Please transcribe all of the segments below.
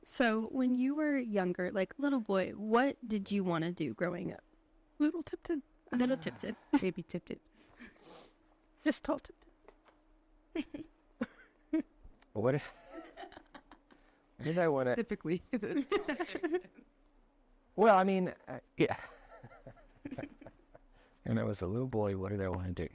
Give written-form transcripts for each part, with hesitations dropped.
So when you were younger, like little boy, what did you want to do growing up? Little Tipton. Little Tipton. Baby Tipton. Just tall Tipton. What did I want to... Specifically. Well, I mean, yeah. When I was a little boy, what did I want to do?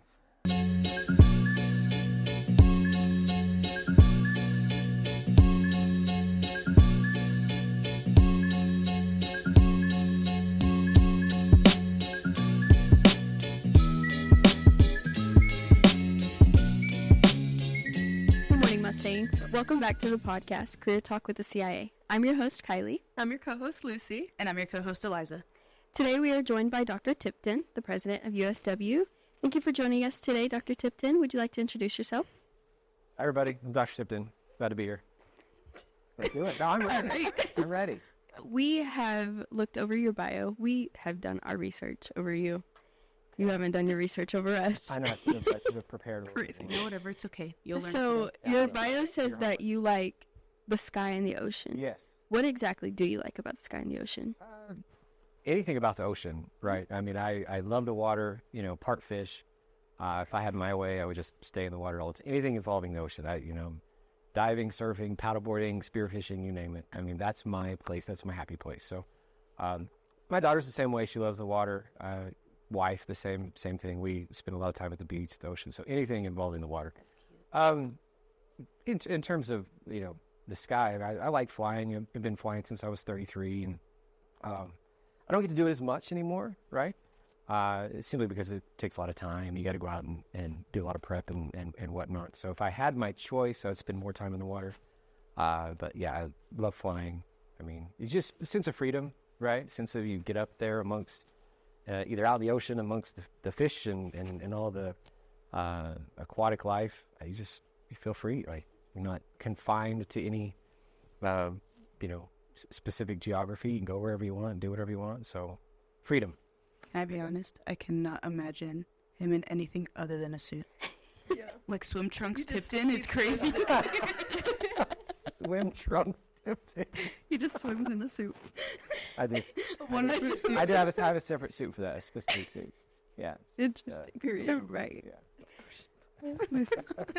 Good morning, Mustangs. Welcome back to the podcast, Career Talk with the CIA. I'm your host, Kylie. I'm your co-host, Lucy. And I'm your co-host, Eliza. Today we are joined by Dr. Tipton, the President of USW. Thank you for joining us today, Dr. Tipton. Would you like to introduce yourself? Hi, everybody. I'm Dr. Tipton. Glad to be here. Let's do it. No, I'm ready. I'm ready. We have looked over your bio. We have done our research over you. You haven't done your research over us. I know. I should have prepared a little Crazy. bit No, more. whatever. It's okay. You'll learn So today. your bio says that you like the sky and the ocean. Yes. What exactly do you like about the sky and the ocean? Anything about the ocean, right? I mean, I love the water, part fish. If I had my way, I would just stay in the water all the time. Anything involving the ocean, diving, surfing, paddleboarding, spearfishing, you name it. I mean, that's my place. That's my happy place. So my daughter's the same way. She loves the water. Wife, the same thing. We spend a lot of time at the beach, the ocean. So anything involving the water. In terms of, the sky, I like flying. I've been flying since I was 33, and I don't get to do it as much anymore, right? Simply because it takes a lot of time. You got to go out and do a lot of prep and whatnot. So if I had my choice, I would spend more time in the water. But yeah, I love flying. I mean, it's just a sense of freedom, right? Sense of you get up there amongst, either out in the ocean amongst the fish and all the aquatic life. You feel free, right? You're not confined to any, specific geography. You can go wherever you want and do whatever you want. So, freedom. Can I be honest? I cannot imagine him in anything other than a suit. Yeah. Like swim trunks Tipton is crazy. Swim trunks. He just swims in a suit. I did. Wonderful suit. I do have a separate suit for that, a specific suit. Yeah. Interesting. Period. Right. Yeah.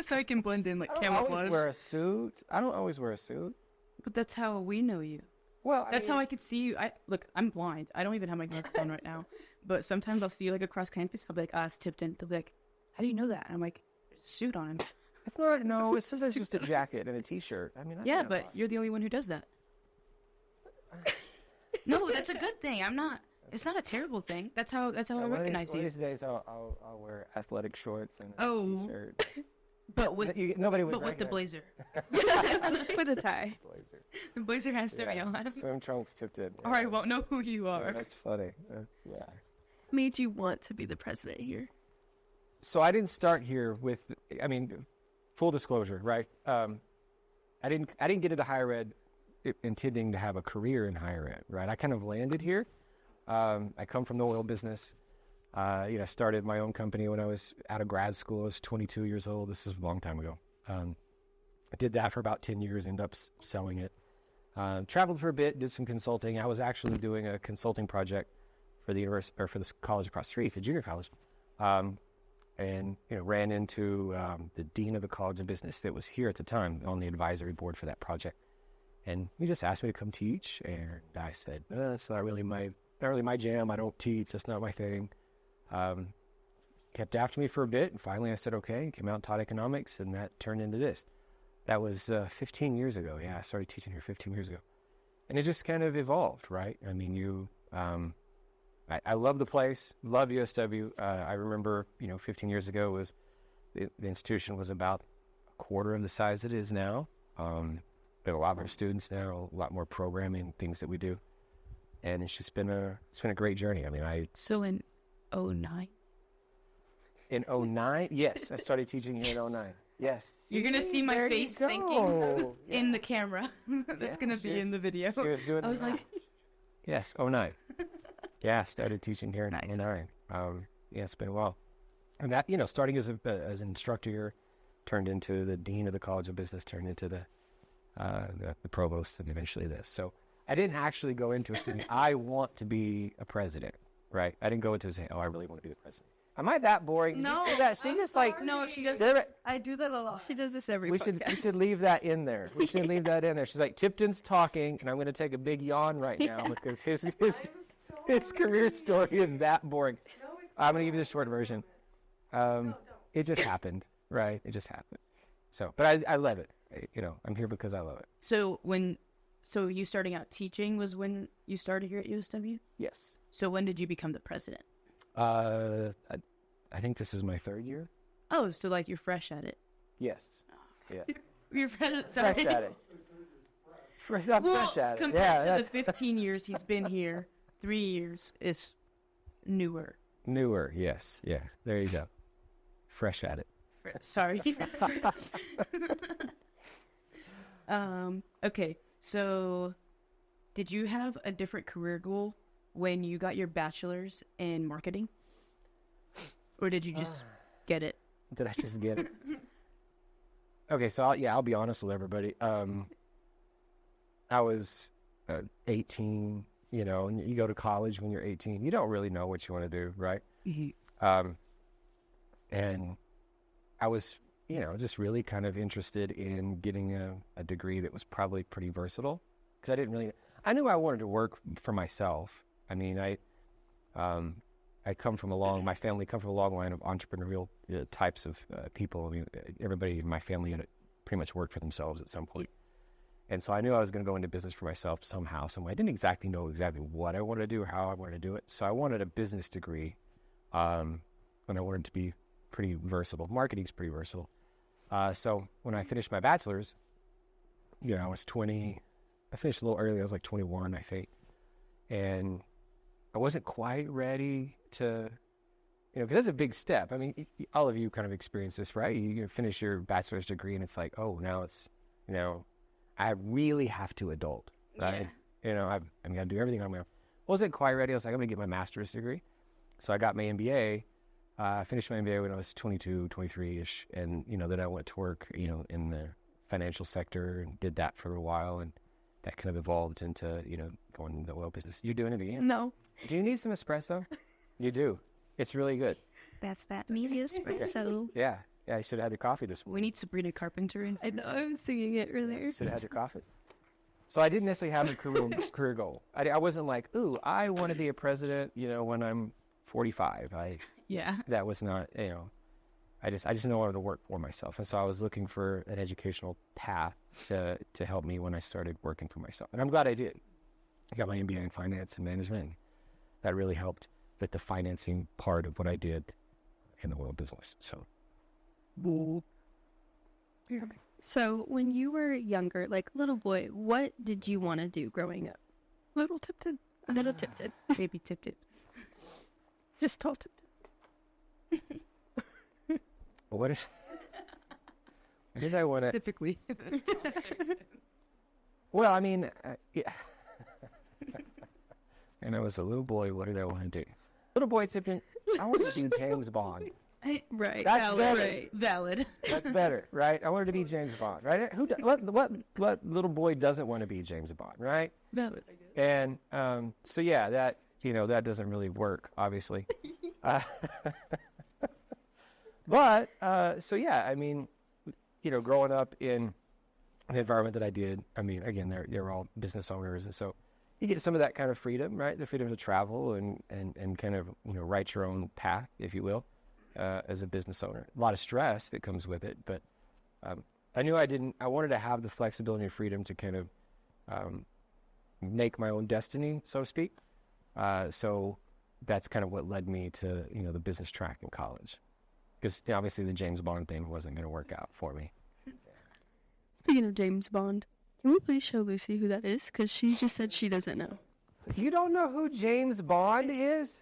So I can blend in like I don't always camouflage. wear a suit. I don't always wear a suit. But that's how we know you. Well, That's how I could see you. Look, I'm blind. I don't even have my glasses on right now. But sometimes I'll see you like across campus. I'll be like, it's Tipton. They'll be like, how do you know that? And I'm like, there's a suit on him. It's not. No, it's just a jacket and a t-shirt. I mean, Yeah, but you're the only one who does that. No, that's a good thing. It's not a terrible thing. That's how I recognize one you. of these days, I'll wear athletic shorts and a Oh. t-shirt. But with Nobody would. but with the recognize blazer. With a tie. blazer. The blazer has to be on. Swim trunks tipped in. Or I won't know who you Yeah, are. that's funny. Yeah. Made you want to be the president here? So I didn't start here with. I mean, full disclosure, right? I didn't get into higher ed intending to have a career in higher ed, right? I kind of landed here. I come from the oil business. Started my own company when I was out of grad school. I was 22 years old. This is a long time ago. I did that for about 10 years, ended up selling it. Traveled for a bit, did some consulting. I was actually doing a consulting project for the for the college across the street, the junior college. And ran into the dean of the College of Business that was here at the time on the advisory board for that project. And he just asked me to come teach, and I said, "That's not really my jam. I don't teach. That's not my thing." Kept after me for a bit, and finally I said, "Okay." Came out and taught economics, and that turned into this. That was 15 years ago. Yeah, I started teaching here 15 years ago, and it just kind of evolved, right? I mean, I love the place, love USW. I remember, 15 years ago was the institution was about a quarter of the size it is now. We have a lot more students now, a lot more programming, things that we do. And it's just been a great journey. I mean, So in 2009? in 2009, yes, I started teaching here in 2009. Yes. You're going to see my There you face go. thinking in Yeah. the camera. That's Yeah, going to be in the video. She was doing I was the- like, Yes, 2009. Yeah, started teaching here in Nice. 2009. Yeah, it's been a while. And that, starting as an instructor here, turned into the dean of the College of Business, turned into the the provost, and eventually this. So I didn't actually go into it saying, I want to be a president, right? I didn't go into it saying, oh, I really want to be the president. Am I that boring? No, Did you see that? She just like, no, she does. Damn it. I do that a lot. She does this every we podcast. should leave that in there. We should leave that in there. She's like, Tipton's talking, and I'm going to take a big yawn right now because his career story is that boring. I'm going to give you the short version. It just happened, right? It just happened. So, but I love it. I'm here because I love it. So you starting out teaching was when you started here at USW? Yes. So when did you become the president? I think this is my third year. Oh, so like you're fresh at it. Yes. Yeah. You're fresh Fresh at it. I'm fresh at it. Compared to the 15 years he's been here, 3 years is newer. Newer, yes. Yeah. There you go. Fresh at it. Sorry. Okay, so did you have a different career goal when you got your bachelor's in marketing? Or did you just get it? Did I just get it? Okay, so I'll be honest with everybody. I was 18, and you go to college when you're 18. You don't really know what you want to do, right? Mm-hmm. And I was, just really kind of interested in getting a degree that was probably pretty versatile, because I knew I wanted to work for myself. I mean, my family come from a long line of entrepreneurial types of people. I mean, everybody in my family had pretty much worked for themselves at some point. And so I knew I was going to go into business for myself somehow, some way. I didn't exactly know what I wanted to do or how I wanted to do it. So I wanted a business degree, and I wanted to be pretty versatile. Marketing's pretty versatile. So when I finished my bachelor's, I was 20. I finished a little early. I was like 21, I think. And I wasn't quite ready to, because that's a big step. I mean, all of you kind of experience this, right? You finish your bachelor's degree and it's like, oh, now it's, I really have to adult, right? Yeah. I'm going to do everything on my own. Wasn't quite ready. I was like, I'm going to get my master's degree. So I got my MBA. I finished my MBA when I was 22, 23-ish. And, then I went to work, in the financial sector and did that for a while. And that kind of evolved into, going into the oil business. You doing it again? No. Do you need some espresso? You do. It's really good. That's that media espresso. Yeah. Yeah, you should have had your coffee this morning. We need Sabrina Carpenter in. I know, I was singing it earlier. Should have had your coffee. So I didn't necessarily have a career goal. I wasn't like, ooh, I want to be a president, when I'm 45. That was not, I just know I wanted to work for myself. And so I was looking for an educational path to help me when I started working for myself. And I'm glad I did. I got my MBA in finance and management. That really helped with the financing part of what I did in the oil business. So when you were younger, like little boy, what did you want to do growing up? Little Tipton. Baby Tipton. Just tall Tipton. What did I want to... Specifically. Well, I mean, yeah. And I was a little boy, what did I want to do? Little boy Tipton, I wanted to be James Bond. Right. That's valid, better. right. Valid. That's better, right? I wanted to be James Bond, right? What little boy doesn't want to be James Bond, right? Valid, I guess. And so yeah, that that doesn't really work, obviously. But so yeah, I mean, growing up in the environment that I did, I mean, again, they're all business owners, and so you get some of that kind of freedom, right? The freedom to travel and kind of write your own path, if you will. As a business owner, a lot of stress that comes with it, but I knew I wanted to have the flexibility and freedom to kind of make my own destiny, so to speak. So that's kind of what led me to the business track in college, because obviously the James Bond thing wasn't going to work out for me. Speaking of James Bond, can we please show Lucy who that is? Because she just said she doesn't know. You don't know who James Bond is?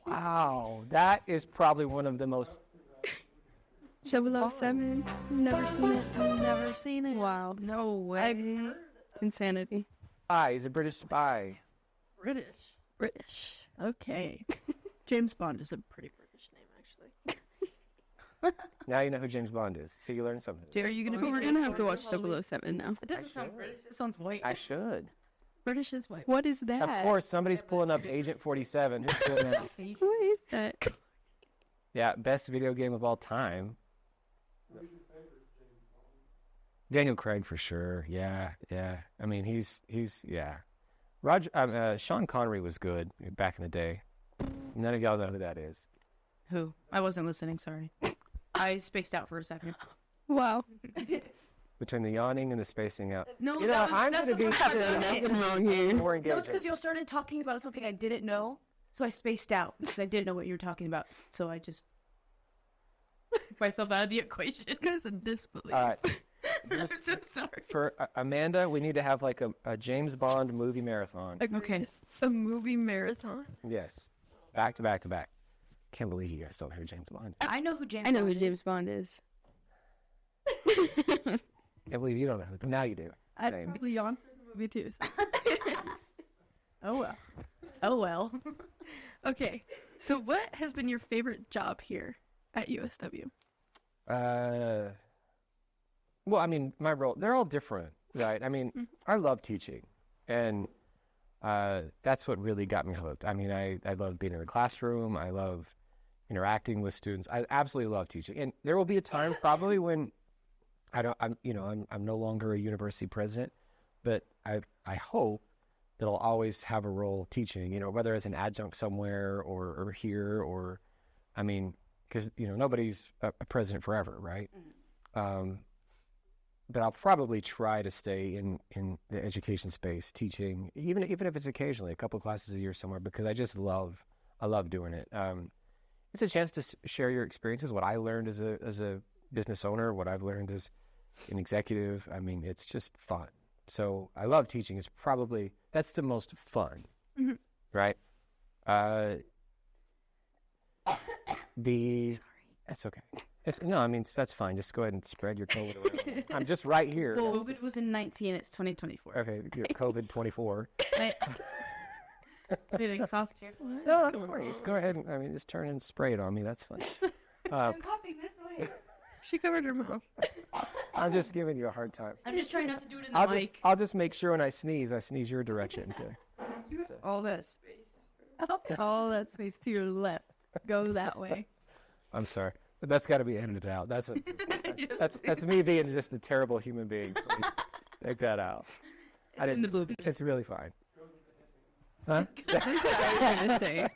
Wow, that is probably one of the most... 007. Never seen it. I've never seen it. Wow. No way. Insanity. Spy. He's a British spy. British. Okay. James Bond is a pretty British name, actually. Now you know who James Bond is. See, you learned something. Are you gonna be? We're gonna have to watch 007 now. It doesn't sound British. It sounds white. I should. British is white. What is that? Of course, somebody's pulling up Agent 47. Who's doing that? What is that? Yeah, best video game of all time. Daniel Craig for sure. Yeah. I mean, he's yeah. Sean Connery was good back in the day. None of y'all know who that is. Who? I wasn't listening. Sorry. I spaced out for a second. Wow. Between the yawning and the spacing out. No, You know, I'm going to be Nothing wrong here. more No, it's engaging. because you started talking about something I didn't know, so I spaced out because I didn't know what you were talking about. So I just took myself out of the equation. This guy's in disbelief. All right. I'm so sorry. For Amanda, we need to have like a James Bond movie marathon. Okay. A movie marathon. Yes. Back to back to back. Can't believe you guys don't hear James Bond. I know who James. I know who Bond James is. Bond is. Can't believe you don't know. Now you do. I Same. probably yawned through the movie too. Oh well. Oh well. Okay, so what has been your favorite job here at USW? Well, I mean, my role, they're all different, right? I mean, I love teaching, and that's what really got me hooked. I mean, I love being in a classroom. I love interacting with students. I absolutely love teaching. And there will be a time probably when I'm no longer a university president, but I hope that I'll always have a role teaching, whether as an adjunct somewhere or here, or, I mean, because, nobody's a president forever, right? But I'll probably try to stay in the education space, teaching, even if it's occasionally a couple of classes a year somewhere, because I love doing it. It's a chance to share your experiences, what I learned as a business owner, what I've learned as an executive. I mean, it's just fun. So I love teaching. That's the most fun, right? That's okay. That's fine. Just go ahead and spread your COVID around. I'm just right here. Well, COVID was in 19. It's 2024. Okay, COVID 24. Did I cough too? No, that's fine. Just go ahead and just turn and spray it on me. That's fine. I'm coughing this way. She covered her mouth. I'm just giving you a hard time. I'm just trying not to do it in the mic. I'll just make sure when I sneeze your direction too. All this space. All that space to your left. Go that way. I'm sorry, but that's got to be edited out. That's me being just a terrible human being. Please take that out. In the bloopers. It's really fine. Huh? That's what I was trying to say.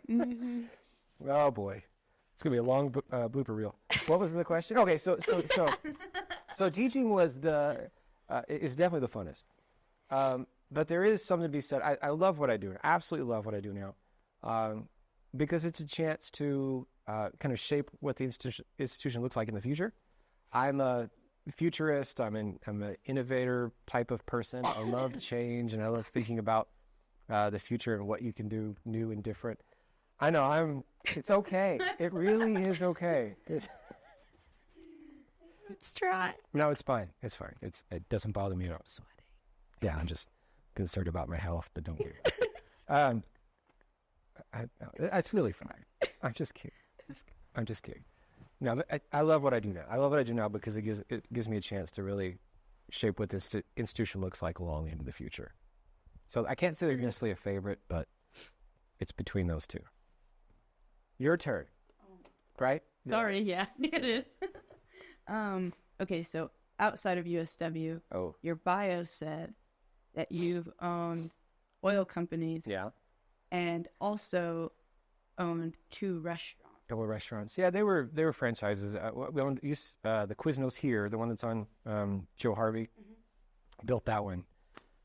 Oh boy, it's gonna be a long blooper reel. What was the question? Okay, so teaching is definitely the funnest. But there is something to be said. I love what I do. I absolutely love what I do now, because it's a chance to kind of shape what the institution looks like in the future. I'm a futurist. I'm an innovator type of person. I love change, and I love thinking about the future and what you can do new and different. I know it's okay. It really is okay. Let's try. No, it's fine. It's fine. It doesn't bother me at all. Sweating. Yeah, I'm just concerned about my health, but don't get it. It's really fine. I'm just kidding. No, but I love what I do now. I love what I do now because it gives me a chance to really shape what this institution looks like long into the future. So I can't say there's necessarily a favorite, but it's between those two. Your turn, right? Sorry, yeah, it is. Okay, so outside of USW, your bio said that you've owned oil companies. Yeah. And also owned 2 restaurants. Couple of restaurants. Yeah, they were franchises. We owned the Quiznos here, the one that's on Joe Harvey. Built that one.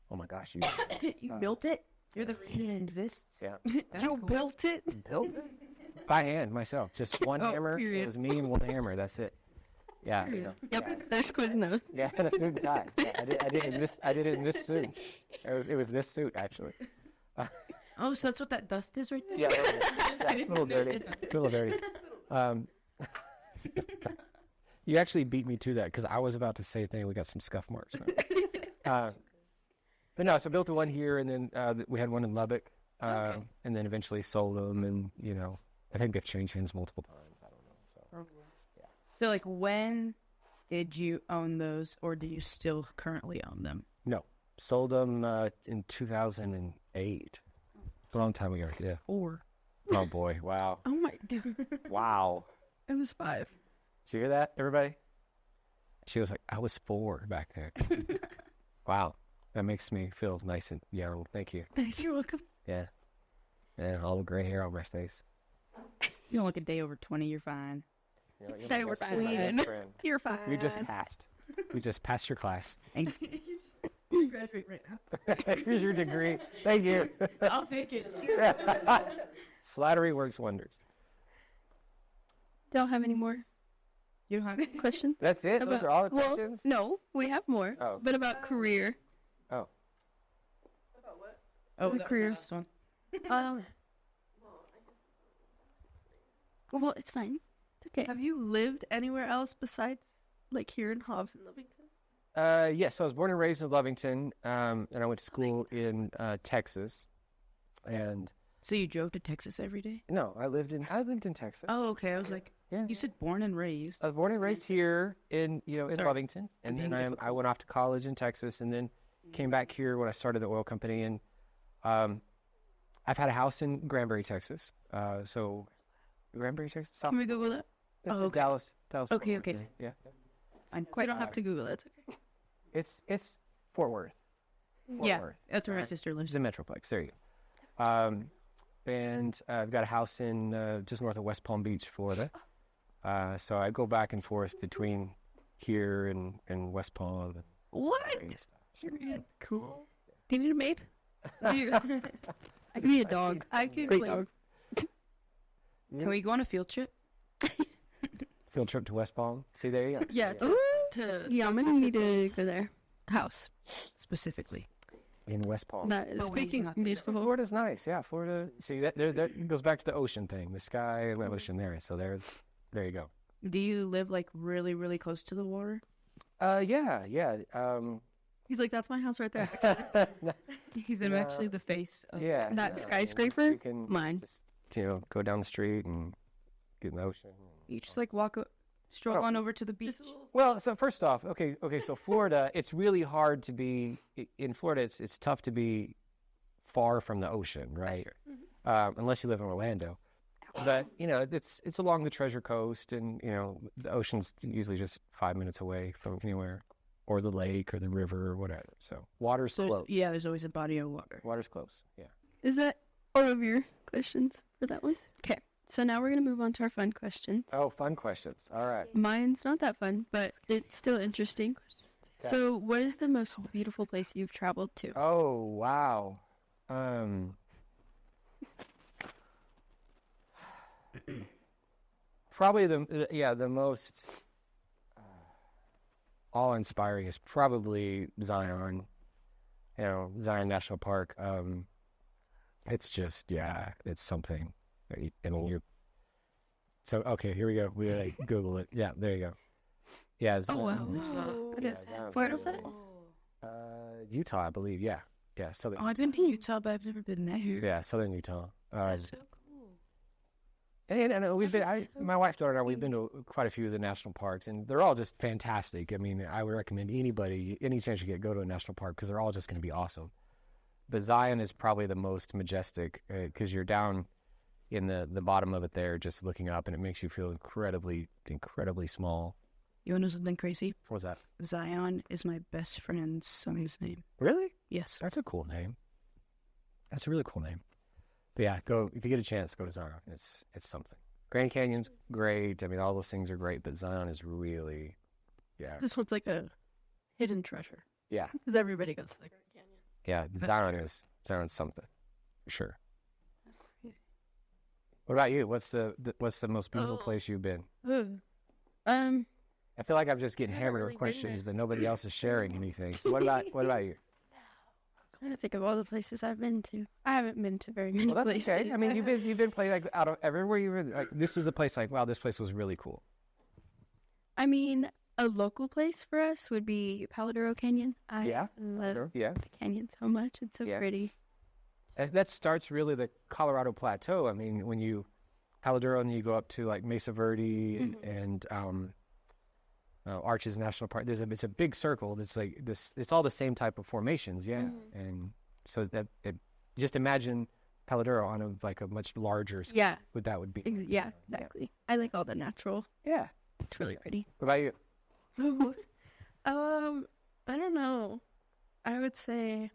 Oh my gosh, you built it? You're the reason it exists? Yeah. You built it? Built it? By hand, myself. Just one hammer. Period. It was me and one hammer. That's it. Yeah. Yep, there's Quiznos. Yeah, and a suit and tie. Yeah, I did it in this suit. It was this suit actually. Oh, so that's what that dust is right there? Yeah, a little dirty. A little dirty. You actually beat me to that because I was about to say a thing. We got some scuff marks. But no, so I built the one here, and then we had one in Lubbock, and then eventually sold them, and I think they've changed hands multiple times. I don't know. So So, like, when did you own those, or do you still currently own them? No, sold them in 2008. A long time ago. Yeah. 4. Oh boy! Wow! Oh my god. Wow! I was 5. Did you hear that, everybody? She was like, "I was 4 back there." Wow, that makes me feel nice and young. Thank you. Thanks. You're welcome. Yeah. Yeah, all the gray hair on my face. You don't look a day over 20, you're fine. You're They my were best- fine. you're my best friend. You're fine. You just passed. You just passed your class. Thanks. You graduate right now. Here's your degree. Thank you. I'll take it. Flattery works wonders. Don't have any more You don't have questions? That's it? Those are all the Well, questions? no, we have more. Oh. But about career. Oh. Oh, The that was careers. the last one. Um. Well, it's fine. It's okay. Have you lived anywhere else besides, like, here in Hobbs and Lovington? Yes, I was born and raised in Lovington, and I went to school in Texas. And So you drove to Texas every day? no, I lived in Texas. Oh, okay. I was like, Yeah. you said born and raised. I was born and raised here in in Sorry. Lovington, and I'm then being I difficult. went off to college in Texas, and then came back here when I started the oil company. And I've had a house in Granbury, Texas. So Granbury, Texas. South Can we Google that? That's Oh, in okay. Dallas. Okay, Fort Worth. okay. Yeah. I'm We quite. don't have to Google it. It's okay. It's Fort Worth. Fort Yeah, Worth. that's where my Alright. sister It's lives. a Metroplex. There you go. And I've got a house in just north of West Palm Beach, Florida. So I go back and forth between here and West Palm. And What? stuff. Cool. Do you need a maid? I can be a dog. I could, Great like, dog. Can we go on a field trip? Field trip to West Palm. See, there you go. yeah, to Yeah, I'm gonna need to go there. House, specifically. In West Palm. That is Speaking- beautiful. Florida's nice. Yeah, Florida. See, that goes back to the ocean thing. The sky and the ocean there. So there you go. Do you live like really, really close to the water? Yeah. He's like, that's my house right there. He's No. actually the face of Yeah. That yeah, I mean, skyscraper? You can Mine. just, go down the street and get in the ocean. You just like stroll Oh. on over to the beach. Well, so first off, okay, so Florida, it's really hard to be in Florida. It's tough to be far from the ocean, right? Unless you live in Orlando. But it's along the Treasure Coast, and the ocean's usually just 5 minutes away from anywhere, or the lake, or the river, or whatever. So water's So close. yeah, there's always a body of water. Water's close. Yeah. Is that all of your questions for that one? Okay. So now we're gonna move on to our fun question. Oh, fun questions. All right. Mine's not that fun, but it's still interesting. Okay. So, what is the most beautiful place you've traveled to? Oh, wow. Probably the most awe-inspiring is probably Zion. Zion National Park. It's just it's something. So okay, here we go. We like Google it. Yeah, there you go. Yeah. Oh wow. That Yeah, is Zion's Where really was that? cool. Utah, I believe. Yeah. Southern. Oh, I've been to Utah, but I've never been there. Yeah, Southern Utah. That's so cool. And we've been. My wife, daughter, and I. We've been to quite a few of the national parks, and they're all just fantastic. I mean, I would recommend anybody, any chance you get, go to a national park because they're all just going to be awesome. But Zion is probably the most majestic because you're down in the bottom of it there, just looking up, and it makes you feel incredibly, incredibly small. You want to know something crazy? What was that? Zion is my best friend's son's name. Really? Yes. That's a cool name. That's a really cool name. But yeah, go if you get a chance, go to Zion. It's something. Grand Canyon's great. I mean, all those things are great, but Zion is really, This one's like a hidden treasure. yeah. Because everybody goes to the Grand Canyon. Yeah, Zion's something, for sure. What about you? What's the most beautiful Oh. place you've been? Ooh. I feel like I'm just getting I haven't hammered really with been questions, there. but nobody else is sharing anything. So what about you? I'm trying to think of all the places I've been to. I haven't been to very many Well, that's places. okay. I mean, you've been playing like out of everywhere you were. Like this is a place like wow, this place was really cool. I mean, a local place for us would be Paladuro Canyon. I Yeah, love Yeah, the canyon so much. It's so Yeah. pretty. and that starts really the Colorado Plateau. I mean, when you Paladuro and you go up to like Mesa Verde and Arches National Park. It's a big circle. That's like this. It's all the same type of formations. Yeah, and so just imagine Paladuro on a much larger scale. Yeah. What that would be. Yeah, exactly. I like all the natural. Yeah. It's really pretty. What about you? I don't know. I would say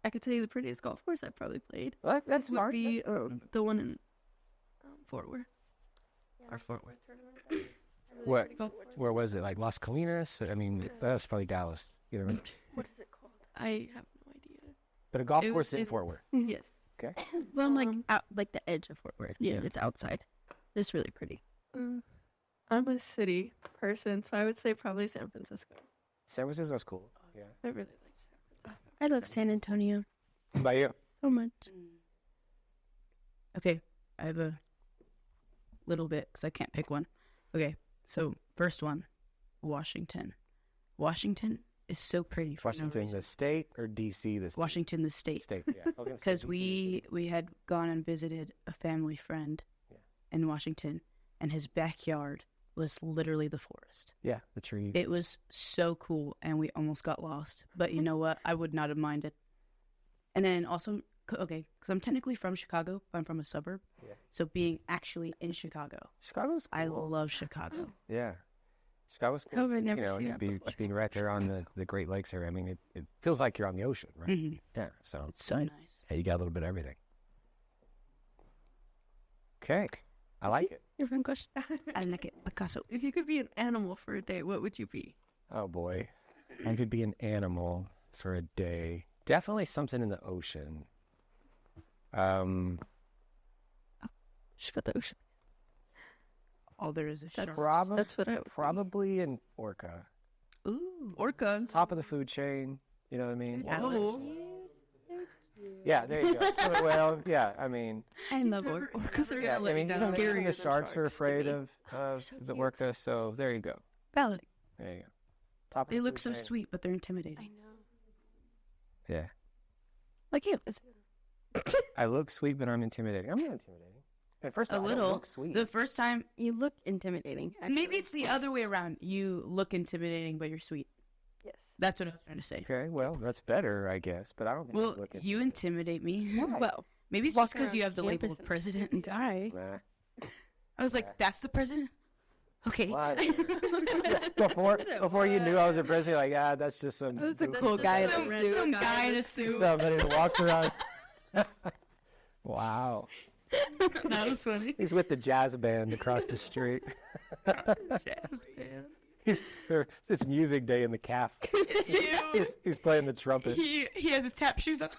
I could tell you the prettiest golf course I've probably played Well, that's would smart. be the one in Fort Worth. Our Fort Worth tournament. What? Where was it? Like Las Colinas? I mean, that's probably Dallas. You know, What is it called? I have no idea. but a golf It course was in Fort Worth. Yes. Okay. Well, I'm like out, like the edge of Fort Worth. Yeah. It's outside. It's really pretty. I'm a city person, so I would say probably San Francisco. San Francisco's cool. Yeah. I really like San Francisco. I love San Antonio What about you? so much. Okay, I have a little bit because I can't pick one. Okay, so first one, Washington. Washington is so pretty. For no Washington, reason. the state, or D.C. the state? Washington, the state. State. Yeah. I was gonna say Because DC. we had gone and visited a family friend Yeah. in Washington, and his backyard was literally the forest. Yeah, the tree. It was so cool, and we almost got lost. But you know what? I would not have minded. And then also, okay, because I'm technically from Chicago, but I'm from a suburb. Yeah. So being actually in Chicago, Chicago's cool. I love Chicago. Yeah. Chicago's cool. Oh, I've never seen you'd that being right there on the Great Lakes area. I mean, it feels like you're on the ocean, right? Mhm. Yeah. So It's so nice. yeah, you got a little bit of everything. Okay. I like it. Your friend question. I like it. Picasso. If you could be an animal for a day, what would you be? Oh boy. I could be an animal for a day. Definitely something in the ocean. She's got the ocean. All there is sharks. That's what I would Probably an orca. Ooh. Orca. Top of the food chain. You know what I mean? Oh. Yeah, there you go. Well, yeah, I mean, I love orcas. Orcas are yeah, gonna let I mean, you you down. know, Scarier the than sharks are to afraid me. of So the cute. orca, so there you go. Valid. There you go. Top of They the look food so chain. sweet, but they're intimidating. know. Yeah. Like you. I look sweet, but I'm intimidating. I'm not intimidating. At first, A I don't little. look sweet. The first time, You look intimidating. maybe actually. it's the other way around. You look intimidating, but you're sweet. Yes. That's what I was trying to say. Okay, well, that's better, I guess, but I don't think I Well, look you intimidate me. Well, Maybe it's walk just because you around have the label campus of president and guy. Nah. I was like, that's the president? Okay. What? before you knew I was a president, like, that's just some that's a goofy cool guy in Some, a suit. some guy in a suit. somebody that walks around. Wow. That was funny. He's with the jazz band across the street. Jazz band. It's music day in the calf. He's playing the trumpet. He has his tap shoes on.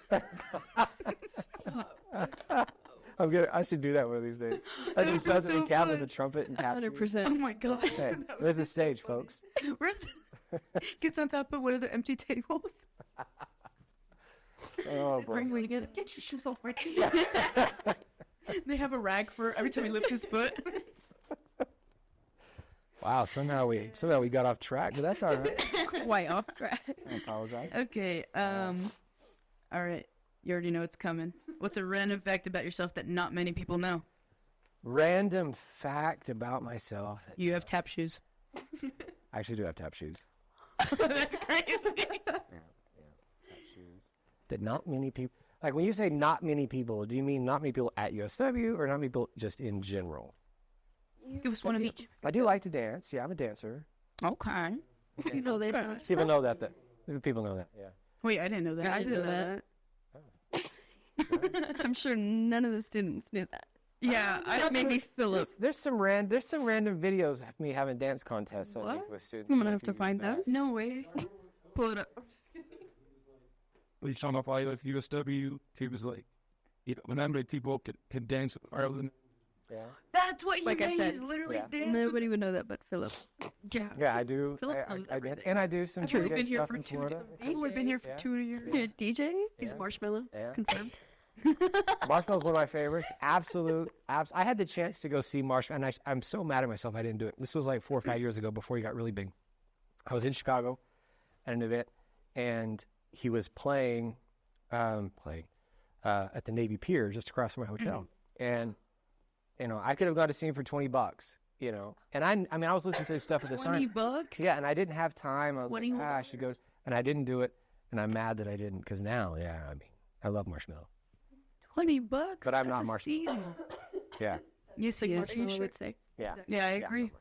I should do that one of these days. I just does it in the calf with the trumpet and tap. shoes. 100%. Oh my god. Hey, there's the stage, folks. Where's gets on top of one of the empty tables. Oh That's right boy. where you get your shoes off right. They have a rag for every time he lifts his foot. Wow. Somehow we got off track, but that's all right. Quite off track. I apologize. Okay. All right. You already know it's coming. What's a random fact about yourself that not many people know? Random fact about myself. You have tap shoes. I actually do have tap shoes. That's crazy. Tap shoes. That not many people. Like when you say not many people, do you mean not many people at USW or not many people just in general? Give us one of each. I do like to dance. Yeah, I'm a dancer. Okay. You know they don't. People know that. People know that. Yeah. Wait, I didn't know that. I didn't know that. Oh. I'm sure none of the students knew that. Yeah, I Maybe Philip. There's some random videos of me having dance contests I think, What? with students. I'm gonna a have to few find years those. back. No way. Pull it up. We showing off I love USW. He was like, when how many people can dance with Ireland? Yeah. That's what you Like I mean. said, He's literally yeah. dancing. Nobody would know that but Philip. Yeah. Yeah, I do. Philip I knows dance, everything. and I do some I've only DJ been here stuff for in 2 Florida. years. I've only been here for Yeah. 2 years. You're a DJ? He's Yeah. Marshmallow. Yeah. Confirmed. Marshmallow's one of my favorites. I had the chance to go see Marshmallow, and I'm so mad at myself I didn't do it. This was like 4 or 5 years ago before he got really big. I was in Chicago at an event, and he was playing at the Navy Pier just across from my hotel. And, I could have got to see him for $20, you know. And I mean, I was listening to this stuff at the time. $20? Yeah, and I didn't have time. I was like, $20. I should go. And I didn't do it. And I'm mad that I didn't, because now, yeah, I mean, I love marshmallow. $20. But I'm That's not a marshmallow. steal. Yeah. Yes, Are you yes, I sure? would say. Yeah. Yeah, I agree.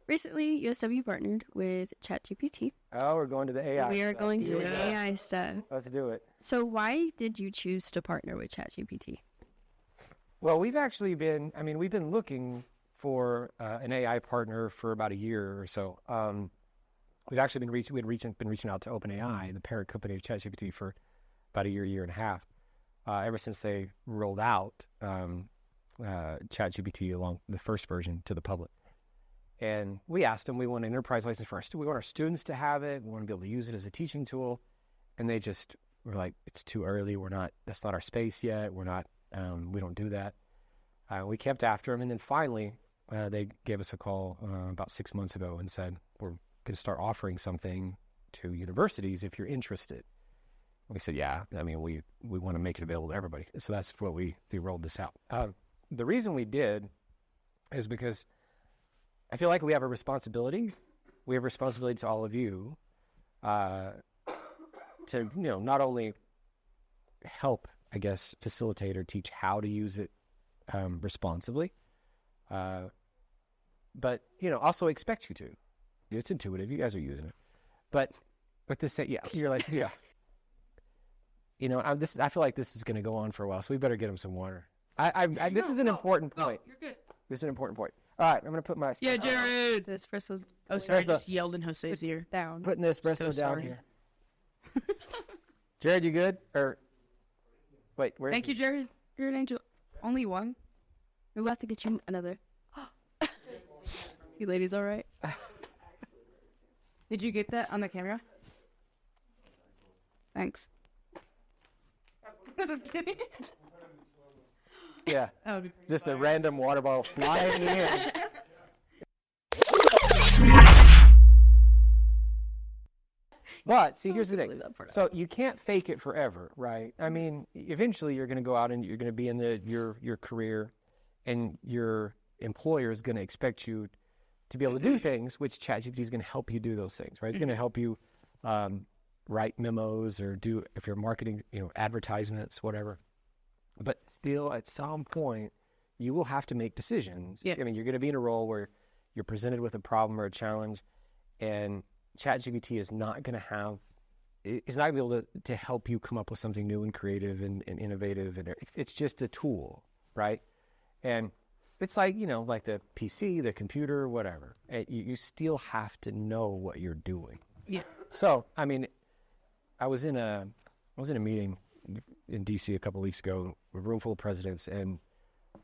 Recently, USW partnered with ChatGPT. Oh, we're going to the AI. We are stuff. going to Yeah. AI stuff. Let's do it. So why did you choose to partner with ChatGPT? Well, we've actually been, we've been looking for an AI partner for about a year or so. We've actually been reaching out to OpenAI, the parent company of ChatGPT, for about a year and a half, ever since they rolled out ChatGPT along the first version to the public. And we asked them, we want an enterprise license for we want our students to have it. We want to be able to use it as a teaching tool. And they just were like, it's too early. That's not our space yet. We don't do that. We kept after them. And then finally, they gave us a call about 6 months ago and said, we're going to start offering something to universities if you're interested. And we said, yeah, we want to make it available to everybody. So that's what we rolled this out. The reason we did is because I feel like we have a responsibility. We have a responsibility to all of you to, not only help, I guess, facilitate or teach how to use it responsibly, but, also expect you to. It's intuitive. You guys are using it. But this, yeah, you're like, yeah. I feel like this is going to go on for a while, so we better get them some water. This is an important point. You're good. This is an important point. All right, I'm going to put my... Yeah, Jared. The espresso's Oh, sorry, I Espresso. just yelled in Jose's ear. down. Putting the espresso So down sorry. here. Jared, you good? Or wait, where's Thank you, Jared. You're an angel. Only one. We're about to get you another. You ladies all right? Did you get that on the camera? Thanks. Just kidding. Yeah, That would be pretty just a fire. random water bottle flying in. But see, here's the thing. Believe that part. So you can't fake it forever, right? Eventually you're going to go out and you're going to be in your career, and your employer is going to expect you to be able to do things, which ChatGPT is going to help you do those things, right? It's going to help you write memos or do, if you're marketing, advertisements, whatever. But still, at some point, you will have to make decisions. Yeah. You're going to be in a role where you're presented with a problem or a challenge, and ChatGPT is not going to have, it's not going to be able to help you come up with something new and creative and innovative. And it's just a tool, right? And it's like, like the PC, the computer, whatever. You still have to know what you're doing. Yeah. So, I was in a meeting in DC a couple of weeks ago, a room full of presidents, and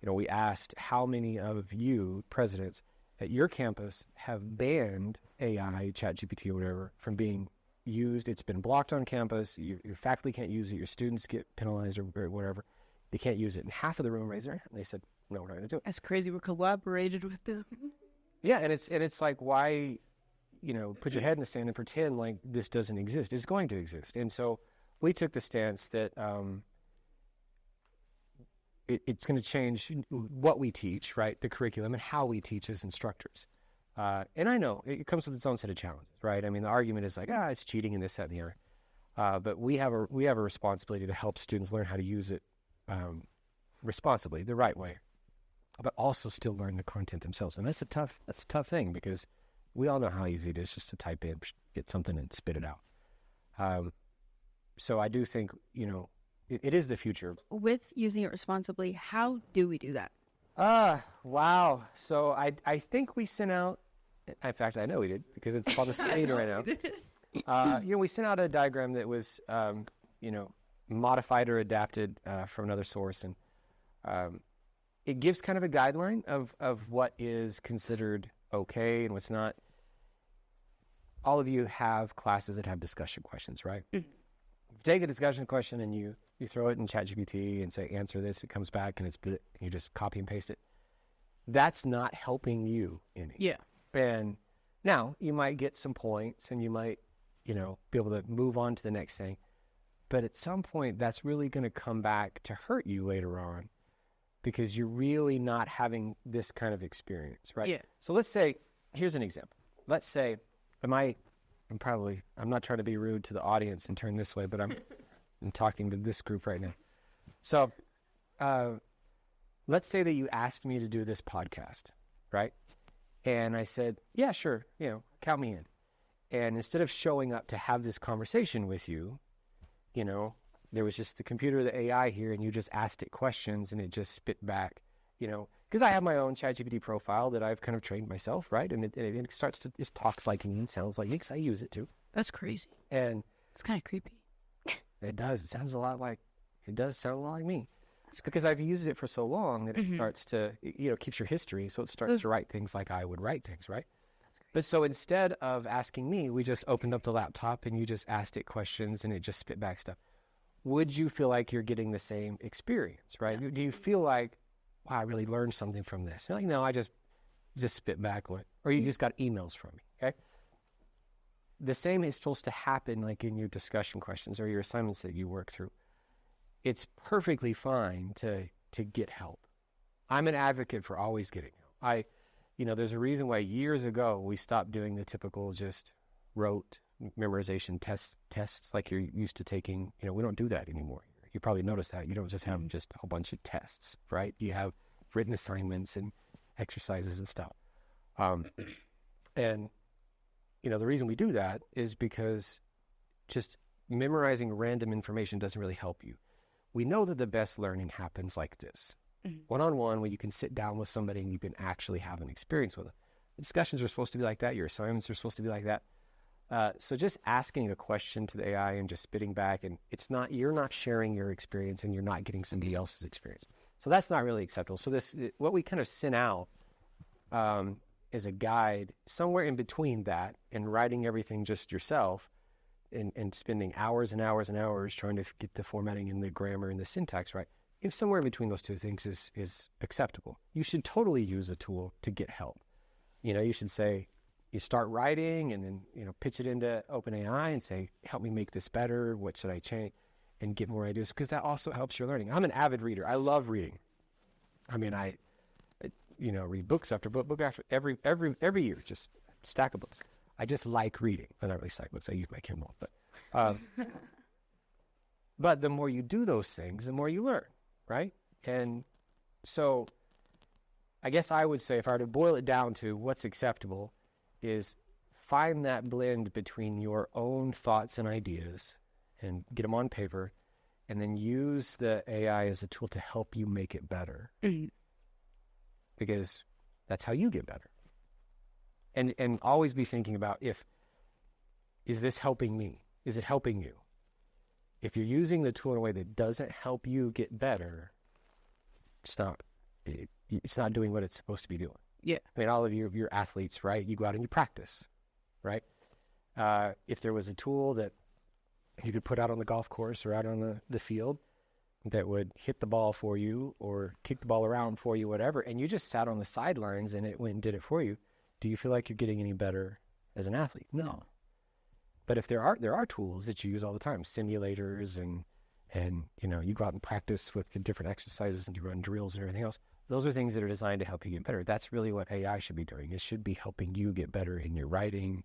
we asked how many of you presidents at your campus have banned AI, ChatGPT, or whatever, from being used. It's been blocked on campus. Your faculty can't use it. Your students get penalized or whatever. They can't use it. And half of the room raised their hand. They said, "No, we're not going to do it." That's crazy. We collaborated with them. Yeah, and it's like, why, put your head in the sand and pretend like this doesn't exist. It's going to exist. And so we took the stance that it's going to change what we teach, right, the curriculum, and how we teach as instructors. And I know it comes with its own set of challenges, right? The argument is like, it's cheating and this, that, and the other. But we have a responsibility to help students learn how to use it responsibly, the right way, but also still learn the content themselves. And that's a tough thing, because we all know how easy it is just to type in, get something and spit it out. So I do think, it is the future. With using it responsibly, how do we do that? Wow. So I think we sent out, in fact, I know we did, because it's on the screen right now. We sent out a diagram that was, modified or adapted from another source. And it gives kind of a guideline of what is considered okay and what's not. All of you have classes that have discussion questions, right? Mm-hmm. You take a discussion question and you throw it in ChatGPT and say, answer this. It comes back and you just copy and paste it. That's not helping you any. Yeah. And now you might get some points and you might, be able to move on to the next thing. But at some point, that's really going to come back to hurt you later on, because you're really not having this kind of experience, right? Yeah. So let's say, here's an example. Let's say, I'm not trying to be rude to the audience and turn this way, but I'm talking to this group right now. So let's say that you asked me to do this podcast, right? And I said, yeah, sure, count me in. And instead of showing up to have this conversation with you, there was just the computer, the AI here, and you just asked it questions and it just spit back, because I have my own ChatGPT profile that I've kind of trained myself, right? And it starts to, it talks like me and sounds like me because I use it too. That's crazy. And It's kind of creepy. it does. It sounds a lot like me. It's because I've used it for so long that it starts to, keeps your history. So it starts to write things like I would write things, right? But so instead of asking me, we just opened up the laptop and you just asked it questions and it just spit back stuff. Would you feel like you're getting the same experience, right? Yeah. Do you feel like, wow, I really learned something from this? You're like, no, I just spit back what, or you just got emails from me, okay? The same is supposed to happen like in your discussion questions or your assignments that you work through. It's perfectly fine to get help. I'm an advocate for always getting help. There's a reason why years ago we stopped doing the typical just rote memorization tests like you're used to taking. We don't do that anymore. You probably noticed that. You don't just have just a whole bunch of tests, right? You have written assignments and exercises and stuff. And the reason we do that is because just memorizing random information doesn't really help you. We know that the best learning happens like this. One-on-one, when you can sit down with somebody and you can actually have an experience with them. The discussions are supposed to be like that. Your assignments are supposed to be like that. So just asking a question to the AI and just spitting back, and you're not sharing your experience and you're not getting somebody else's experience. So that's not really acceptable. So what we kind of sent out is a guide somewhere in between that and writing everything just yourself and spending hours and hours and hours trying to get the formatting and the grammar and the syntax right. If somewhere in between those two things is acceptable, you should totally use a tool to get help. You should say, you start writing and then, pitch it into OpenAI and say, help me make this better. What should I change? And get more ideas, because that also helps your learning. I'm an avid reader. I love reading. I mean, I read books after book after every year, just a stack of books. I just like reading. I don't really like books. I use my Kindle, but the more you do those things, the more you learn, right? And so I guess I would say, if I were to boil it down to what's acceptable, is find that blend between your own thoughts and ideas and get them on paper, and then use the AI as a tool to help you make it better. Because that's how you get better. And always be thinking about, is this helping me? Is it helping you? If you're using the tool in a way that doesn't help you get better, it's not doing what it's supposed to be doing. Yeah. I mean, all of you're athletes, right? You go out and you practice, right? If there was a tool that you could put out on the golf course or out on the field that would hit the ball for you or kick the ball around for you, whatever, and you just sat on the sidelines and it went and did it for you, do you feel like you're getting any better as an athlete? No. But if there are tools that you use all the time, simulators and you go out and practice with different exercises and you run drills and everything else, those are things that are designed to help you get better. That's really what AI should be doing. It should be helping you get better in your writing,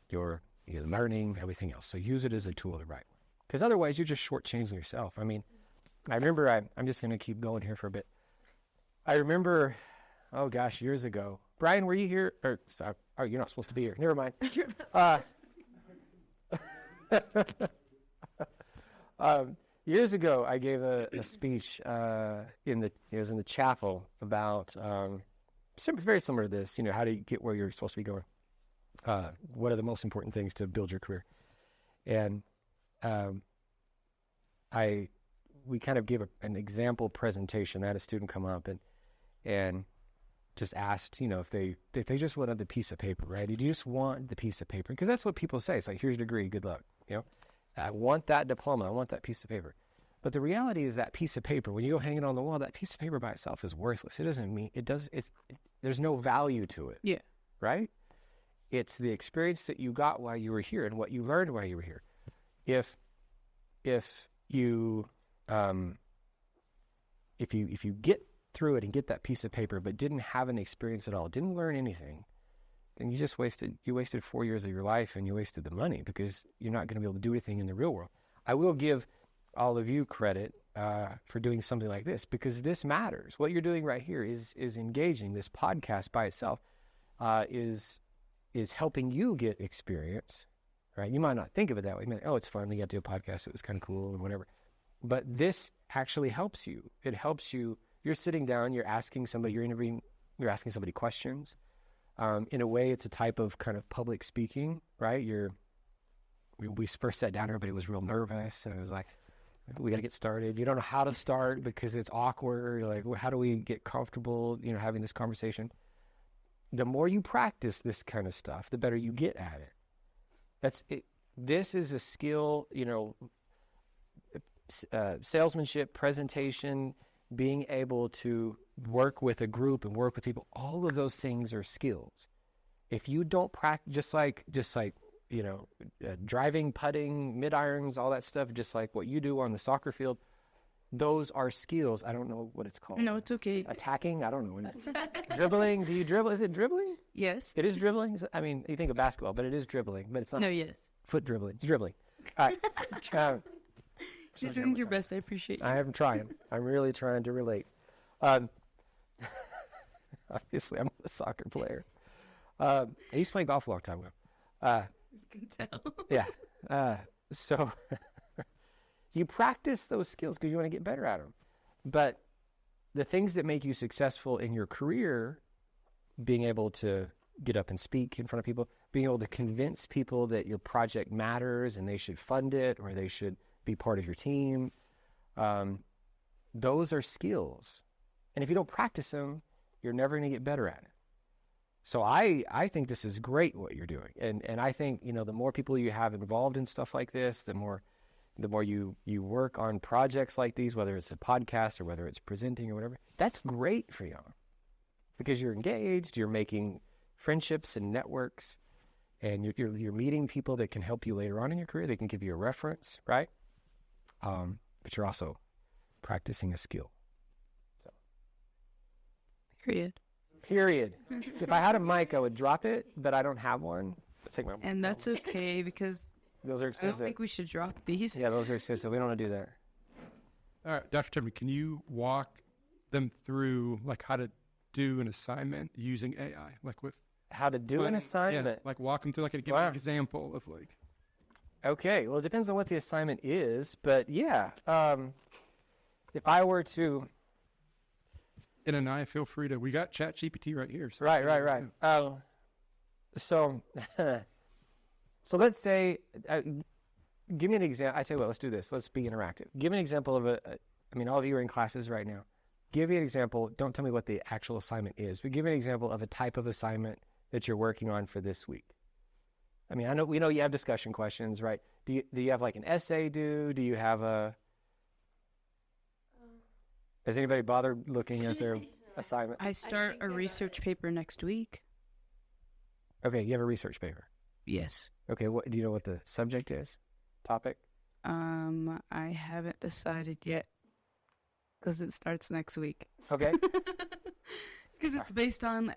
your learning, everything else. So use it as a tool the right way. Because otherwise, you're just shortchanging yourself. I mean, I remember, I'm just going to keep going here for a bit. I remember, years ago. Brian, were you here? Or, sorry, you're not supposed to be here. Never mind. Years ago, I gave a speech it was in the chapel about very similar to this. How do you get where you're supposed to be going? What are the most important things to build your career? And we kind of gave an example presentation. I had a student come up and just asked, if they just wanted the piece of paper, right? Did you just want the piece of paper? Because that's what people say. It's like, here's your degree, good luck. I want that diploma. I want that piece of paper. But the reality is that piece of paper, when you go hang it on the wall, that piece of paper by itself is worthless. It doesn't mean there's no value to it. Yeah. Right? It's the experience that you got while you were here and what you learned while you were here. If you get through it and get that piece of paper, but didn't have an experience at all, didn't learn anything, then you just wasted 4 years of your life, and you wasted the money, because you're not going to be able to do anything in the real world. I will give all of you credit for doing something like this, because this matters. What you're doing right here is engaging. This podcast by itself is helping you get experience, right? You might not think of it that way. You might, oh, it's fun. We got to do a podcast. It was kind of cool and whatever. But this actually helps you. It helps you. You're sitting down, you're asking somebody, you're interviewing, you're asking somebody questions. In a way, it's a type of kind of public speaking, right? We first sat down, everybody was real nervous. So it was like, we got to get started. You don't know how to start because it's awkward. You're like, well, how do we get comfortable, having this conversation? The more you practice this kind of stuff, the better you get at it. That's it. This is a skill, salesmanship, presentation, being able to work with a group and work with people. All of those things are skills. If you don't practice, just like driving, putting, mid-irons, all that stuff, just like what you do on the soccer field, those are skills. I don't know what it's called. No, it's okay. Attacking? I don't know. Dribbling? Do you dribble? Is it dribbling? Yes. It is dribbling? You think of basketball, but it is dribbling. But it's not. No, yes. Foot dribbling. It's dribbling. All right. You're doing your best. I appreciate you. I am trying. I'm really trying to relate. Obviously, I'm a soccer player. I used to play golf a long time ago. You can tell. Yeah. So you practice those skills because you want to get better at them. But the things that make you successful in your career, being able to get up and speak in front of people, being able to convince people that your project matters and they should fund it or they should be part of your team, those are skills. And if you don't practice them, you're never going to get better at it. So I think this is great what you're doing. And I think, the more people you have involved in stuff like this, the more you work on projects like these, whether it's a podcast or whether it's presenting or whatever, that's great for you. Because you're engaged, you're making friendships and networks, and you're meeting people that can help you later on in your career. They can give you a reference, right? But you're also practicing a skill. So. Period. If I had a mic, I would drop it, but I don't have one. And that's okay, because those are I expensive. don't think we should drop these. Yeah, those are expensive. We don't want to do that. All right, Dr. Tubby, can you walk them through how to do an assignment using AI, with how to do an assignment? Yeah, walk them through, give an example of Okay, well, it depends on what the assignment is, but yeah, if I were to. And I feel free to. We got ChatGPT right here. So Right. So let's say, give me an example. I tell you what, let's do this. Let's be interactive. Give me an example of all of you are in classes right now. Give me an example. Don't tell me what the actual assignment is, but give me an example of a type of assignment that you're working on for this week. We know you have discussion questions, right? Do you have an essay due? Do you have a? Has anybody bothered looking at their assignment? I start a research paper next week. Okay, you have a research paper. Yes. Okay, what do you know what the subject is? Topic? I haven't decided yet because it starts next week. Okay. Because it's based on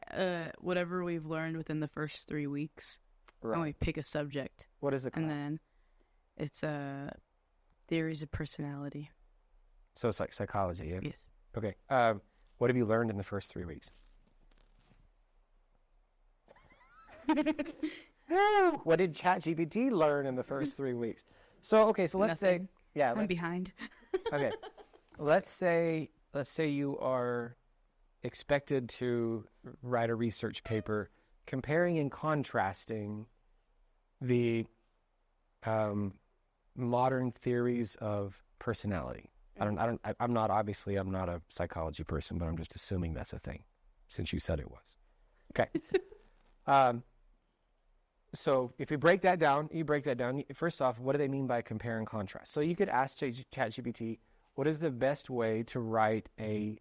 whatever we've learned within the first 3 weeks. Right. And we pick a subject. What is the class? And then it's theories of personality. So it's like psychology, yeah? Yes. Okay. What have you learned in the first 3 weeks? What did ChatGPT learn in the first 3 weeks? So let's Nothing. say, I'm behind. Okay, let's say you are expected to write a research paper comparing and contrasting the modern theories of personality. I'm not a psychology person, but I'm just assuming that's a thing, since you said it was. Okay. So if you break that down, first off, what do they mean by compare and contrast? So you could ask ChatGPT, what is the best way to write a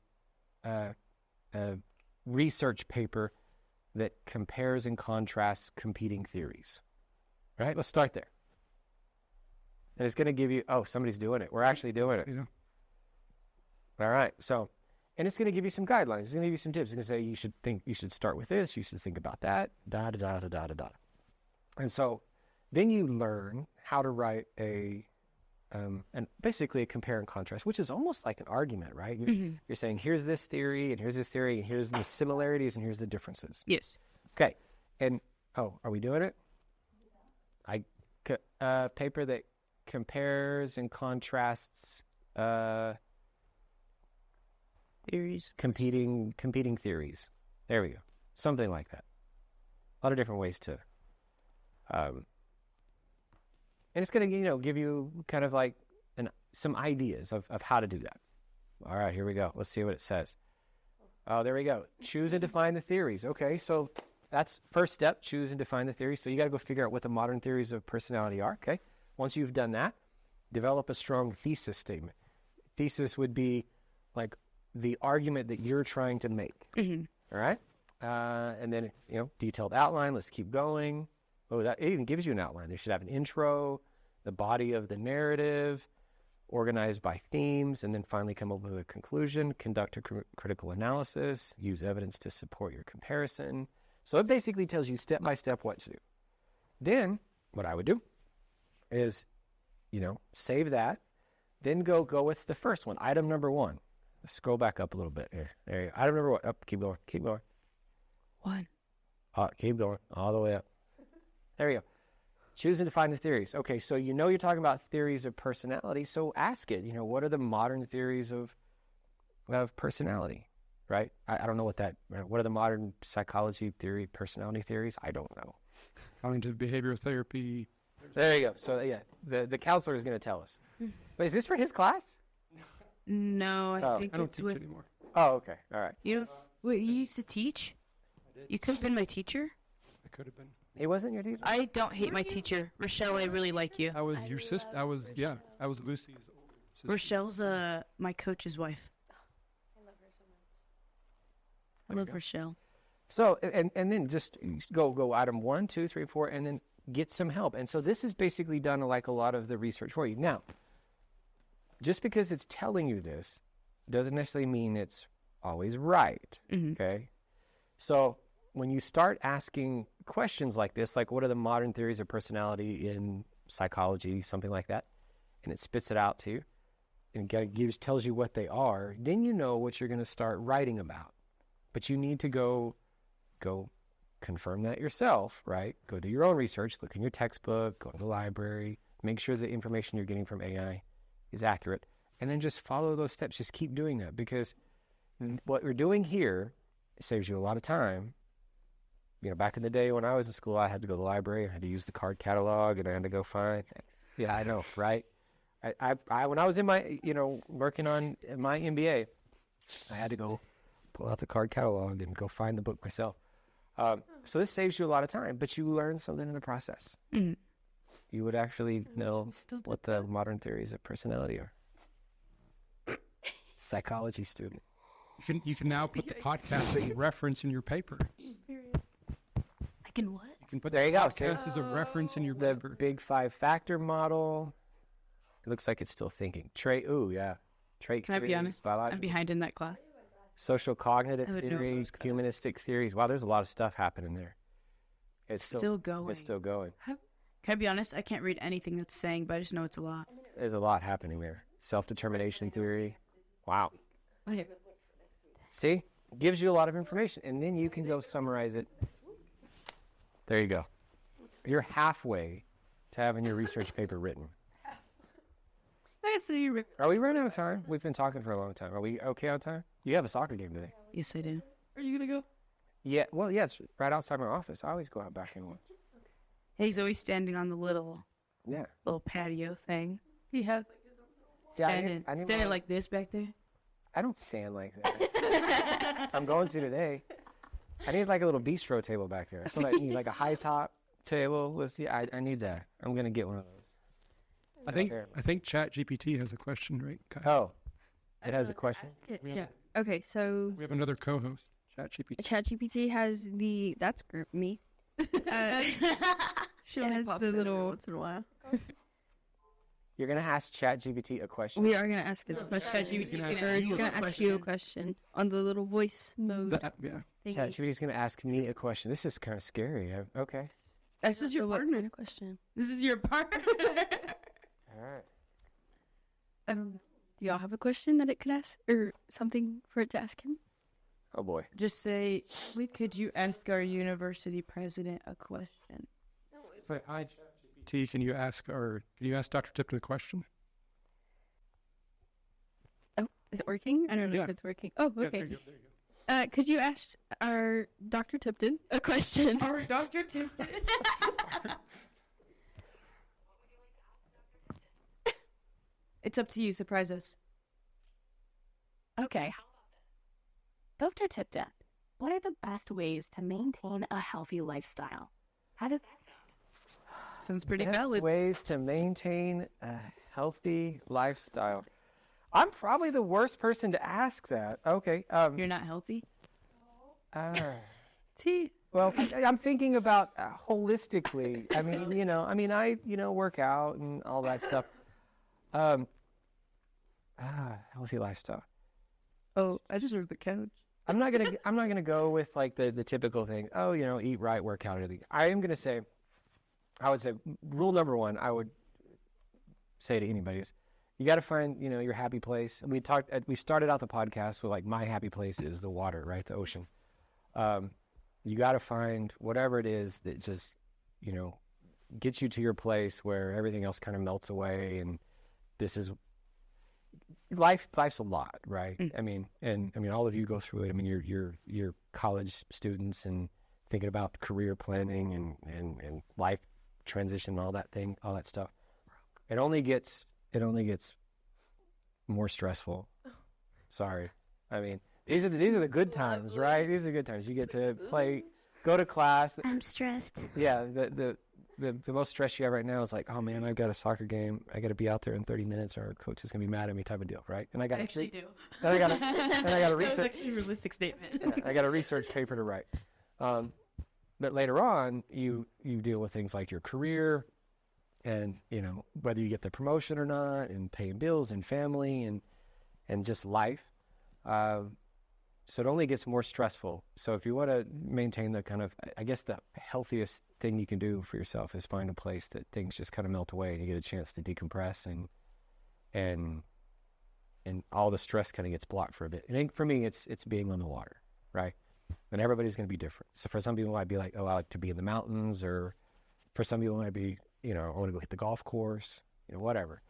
research paper that compares and contrasts competing theories? Right? Let's start there. And it's going to give you, somebody's doing it. We're actually doing it. Yeah. All right. So, And it's going to give you some guidelines. It's going to give you some tips. It's going to say you should start with this. You should think about that. Da da da da da da da. And so then you learn how to write and basically a compare and contrast, which is almost like an argument, right? You're saying here's this theory and here's this theory and here's the similarities and here's the differences. Yes. Okay. And are we doing it? Paper that compares and contrasts Theories. competing theories. There we go. Something like that. A lot of different ways to and it's going to, give you kind of like some ideas of how to do that. All right, here we go. Let's see what it says. Oh, there we go. Choose and define the theories. Okay, so that's first step, choose and define the theories. So you got to go figure out what the modern theories of personality are, okay? Once you've done that, develop a strong thesis statement. Thesis would be like the argument that you're trying to make, all right? And then, detailed outline. Let's keep going. Oh, that it even gives you an outline. They should have an intro, the body of the narrative, organized by themes, and then finally come up with a conclusion, conduct a critical analysis, use evidence to support your comparison. So it basically tells you step by step what to do. Then what I would do is, save that, then go with the first one, item number 1. Let's scroll back up a little bit here. There you go. Item number 1. Up, keep going. 1. Keep going all the way up. There you go. Choose and define the theories. Okay, so you're talking about theories of personality, so ask it, what are the modern theories of personality, right? I don't know what are the modern psychology personality theories? I don't know. Cognitive behavioral therapy. There you go. So, yeah, the counselor is going to tell us. But is this for his class? No, I think I don't it's teach with... anymore. Oh, okay. All right. Wait, you used to teach? You could have been my teacher? I could have been. He wasn't your teacher? I don't hate my teacher. Rochelle, I really like you. I was your sister. I was Lucy's older sister. Rochelle's my coach's wife. I love Rochelle. So, and then just go item 1, 2, 3, 4, and then get some help. And so this is basically done like a lot of the research for you. Now, just because it's telling you this doesn't necessarily mean it's always right, okay? So when you start asking questions like this, like what are the modern theories of personality in psychology, something like that, and it spits it out to you, and tells you what they are, then you know what you're going to start writing about. But you need to go confirm that yourself, right? Go do your own research, look in your textbook, go to the library, make sure the information you're getting from AI is accurate, and then just follow those steps. Just keep doing that, because what we're doing here saves you a lot of time. Back in the day when I was in school, I had to go to the library, I had to use the card catalog, and I had to go find. Yeah, I know, right? I when I was in my, working on my MBA, I had to go pull out the card catalog and go find the book myself. So this saves you a lot of time, but you learn something in the process. You would actually know what the modern theories of personality are. Psychology student. You can now put the podcast reference in your paper. I can what? You can put There the you go. podcast as a reference in your The paper. big 5-factor model. It looks like it's still thinking. Trait Can I be theory, honest? biological, I'm behind in that class. social cognitive I would know if it theories, was cut. humanistic theories. Wow, there's a lot of stuff happening there. It's Still going. It's still going. Can I be honest? I can't read anything that's saying, but I just know it's a lot. There's a lot happening there. Self-determination theory. Wow. See? Gives you a lot of information, and then you can go summarize it. There you go. You're halfway to having your research paper written. I see you. Are we running out of time? We've been talking for a long time. Are we okay on time? You have a soccer game today. Yes, I do. Are you gonna go? Yeah, well, yeah, it's right outside my office. I always go out back and watch. He's always standing on the little Yeah. patio thing. He has. Yeah, Standing like this back there. I don't stand like that. I'm going to today. I need like a little bistro table back there. So I need like a high top table. Let's see. I need that. I'm gonna get one of those. I think ChatGPT has a question, right, Kyle? Oh, it has a question. Yeah. Okay, so We have another co-host, ChatGPT. ChatGPT has that's me. She It only has pops the in every little- once in a while. You're gonna ask ChatGPT a question. We are going to ask it a question. ChatGPT 's gonna Or ask it's you a going to ask you a question on the little voice mode Yeah. thingy. ChatGPT's gonna ask me a question. This is kind of scary. Okay. This is your partner a question. This is your partner. All right. Do y'all have a question that it could ask? Or something for it to ask him? Oh boy. Just say, could you ask our university president a question? Say, hi, ChatGPT, can you ask Dr. Tipton a question? Oh, is it working? I don't know Yeah. if it's working. Oh, Yeah, okay. there you go, there you go. Could you ask our Dr. Tipton a question? Our Dr. Tipton. It's up to you. Surprise us. Okay. Dr. Tipton, what are the best ways to maintain a healthy lifestyle? How does that Sounds pretty Best valid. ways to maintain a healthy lifestyle. I'm probably the worst person to ask that. Okay. You're not healthy? See, Well, I'm thinking about holistically. I mean, I work out and all that stuff. Healthy lifestyle. Oh, I just heard the couch. I'm not gonna go with like the typical thing. Oh, eat right, work out, everything. I would say rule number one. I would say to anybody is, you got to find your happy place. And we started out the podcast with like my happy place is the water, right, the ocean. You got to find whatever it is that just gets you to your place where everything else kind of melts away, and this is life's a lot, right? I mean all of you go through it. I mean you're college students and thinking about career planning and life transition, all that stuff. It only gets more stressful. Sorry. I mean, these are the good times, right? These are good times. You get to play, go to class. I'm stressed. Yeah, the most stress you have right now is like, oh man, I've got a soccer game. I got to be out there in 30 minutes, or coach is gonna be mad at me, type of deal, right? And I got actually do. Then I got to That was research. actually a realistic statement. Yeah, I got a research paper to write. But later on, you deal with things like your career, and whether you get the promotion or not, and paying bills and family and just life. So it only gets more stressful. So if you want to maintain the kind of, I guess the healthiest thing you can do for yourself is find a place that things just kind of melt away and you get a chance to decompress and all the stress kind of gets blocked for a bit. And for me, it's being on the water, right? And everybody's going to be different. So for some people it might be like, oh, I like to be in the mountains, or for some people it might be, I want to go hit the golf course, whatever.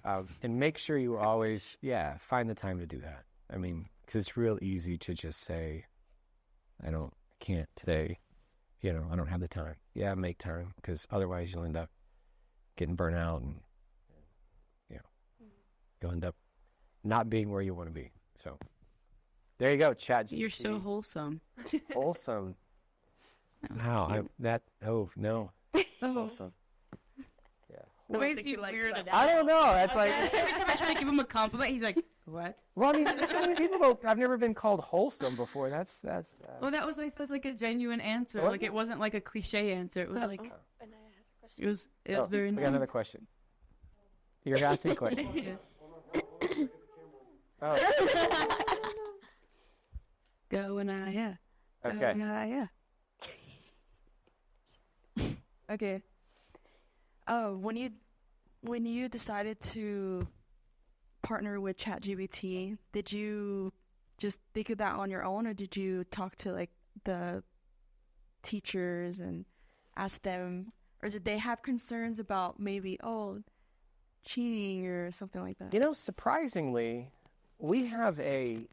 And make sure you always, find the time to do that. I mean, because it's real easy to just say, I can't today, I don't have the time. Yeah, make time, because otherwise you'll end up getting burnt out and, you'll end up not being where you want to be. So there you go, ChatGPT. You're so wholesome. Wholesome. That was cute. No. Wholesome. What makes you weird about I don't know. That's like, Every time I try to give him a compliment, he's like, what? well, I mean, people don't, I've never been called wholesome before. That's Well, that was like such like a genuine answer. Was Like it? it wasn't like a cliche answer. It was like And I asked a question. it was very we nice. got another question. You're going to ask me a question. Yes. Oh, Go and yeah. okay. Yeah. Okay. When you decided to partner with ChatGPT, did you just think of that on your own, or did you talk to like the teachers and ask them, or did they have concerns about maybe cheating or something like that? Surprisingly, we have I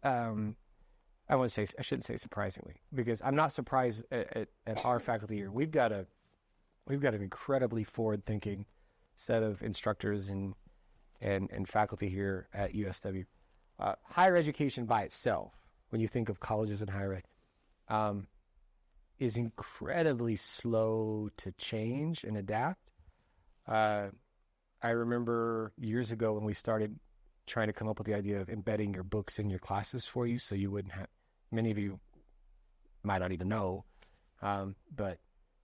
shouldn't say surprisingly, because I'm not surprised at our faculty here. We've got an incredibly forward-thinking set of instructors and faculty here at USW. Higher education by itself, when you think of colleges and higher ed, is incredibly slow to change and adapt. I remember years ago when we started trying to come up with the idea of embedding your books in your classes for you, so you wouldn't have, many of you might not even know, but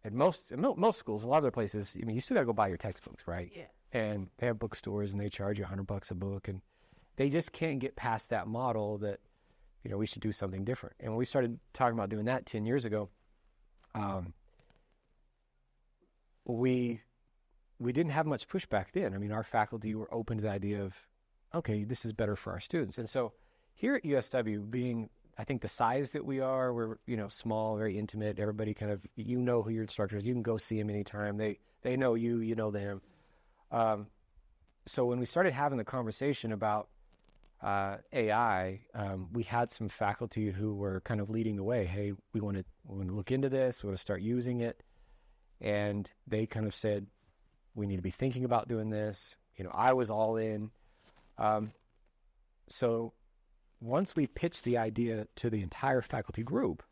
at most schools, a lot of other places, you still got to go buy your textbooks, right? Yeah. and they have bookstores and they charge you $100 a book, and they just can't get past that model that, you know, we should do something different. And when we started talking about doing that 10 years ago, we didn't have much pushback then. I mean, our faculty were open to the idea of, okay, this is better for our students. And so here at USW, being, I think, the size that we are, we're, you know, small, very intimate. Everybody kind of, you know who your instructor is. You can go see them anytime. They know you, you know them. So when we started having the conversation about AI, we had some faculty who were kind of leading the way. Hey, we want to look into this. We want to start using it. And they kind of said, we need to be thinking about doing this. You know, I was all in. So once we pitched the idea to the entire faculty group,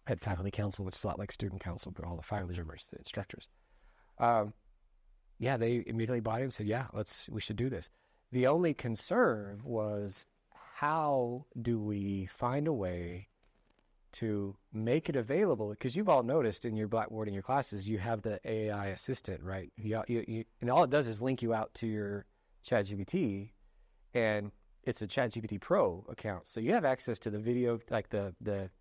at faculty council, which is a lot like student council, but all the faculty members, the instructors, they immediately bought in and said, yeah, we should do this. The only concern was, how do we find a way to make it available? Because you've all noticed in your Blackboard in your classes, you have the AI assistant, right? And all it does is link you out to your ChatGPT, and it's a ChatGPT Pro account. So you have access to the video, like the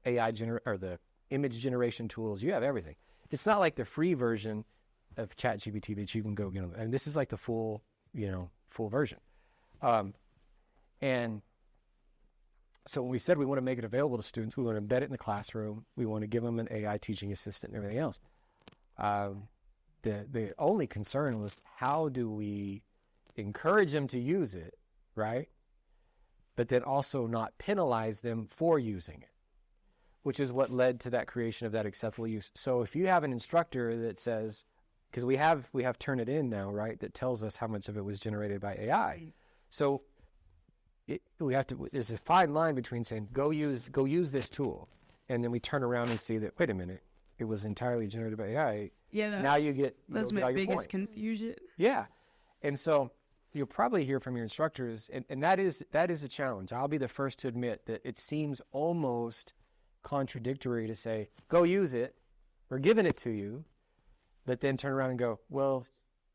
AI or the image generation tools. You have everything. It's not like the free version of ChatGPT that you can go get. And this is like the full version. And so when we said we want to make it available to students, we want to embed it in the classroom, we want to give them an AI teaching assistant and everything else. The only concern was, how do we encourage them to use it, right? But then also not penalize them for using it, which is what led to that creation of that acceptable use. So if you have an instructor that says, because we have Turnitin now, right, that tells us how much of it was generated by AI. So there's a fine line between saying, go use this tool, and then we turn around and see that, wait a minute, it was entirely generated by AI. Yeah, now you get that's my biggest confusion. Yeah, and so you'll probably hear from your instructors, and that is a challenge. I'll be the first to admit that it seems almost contradictory to say, go use it, we're giving it to you, but then turn around and go, well,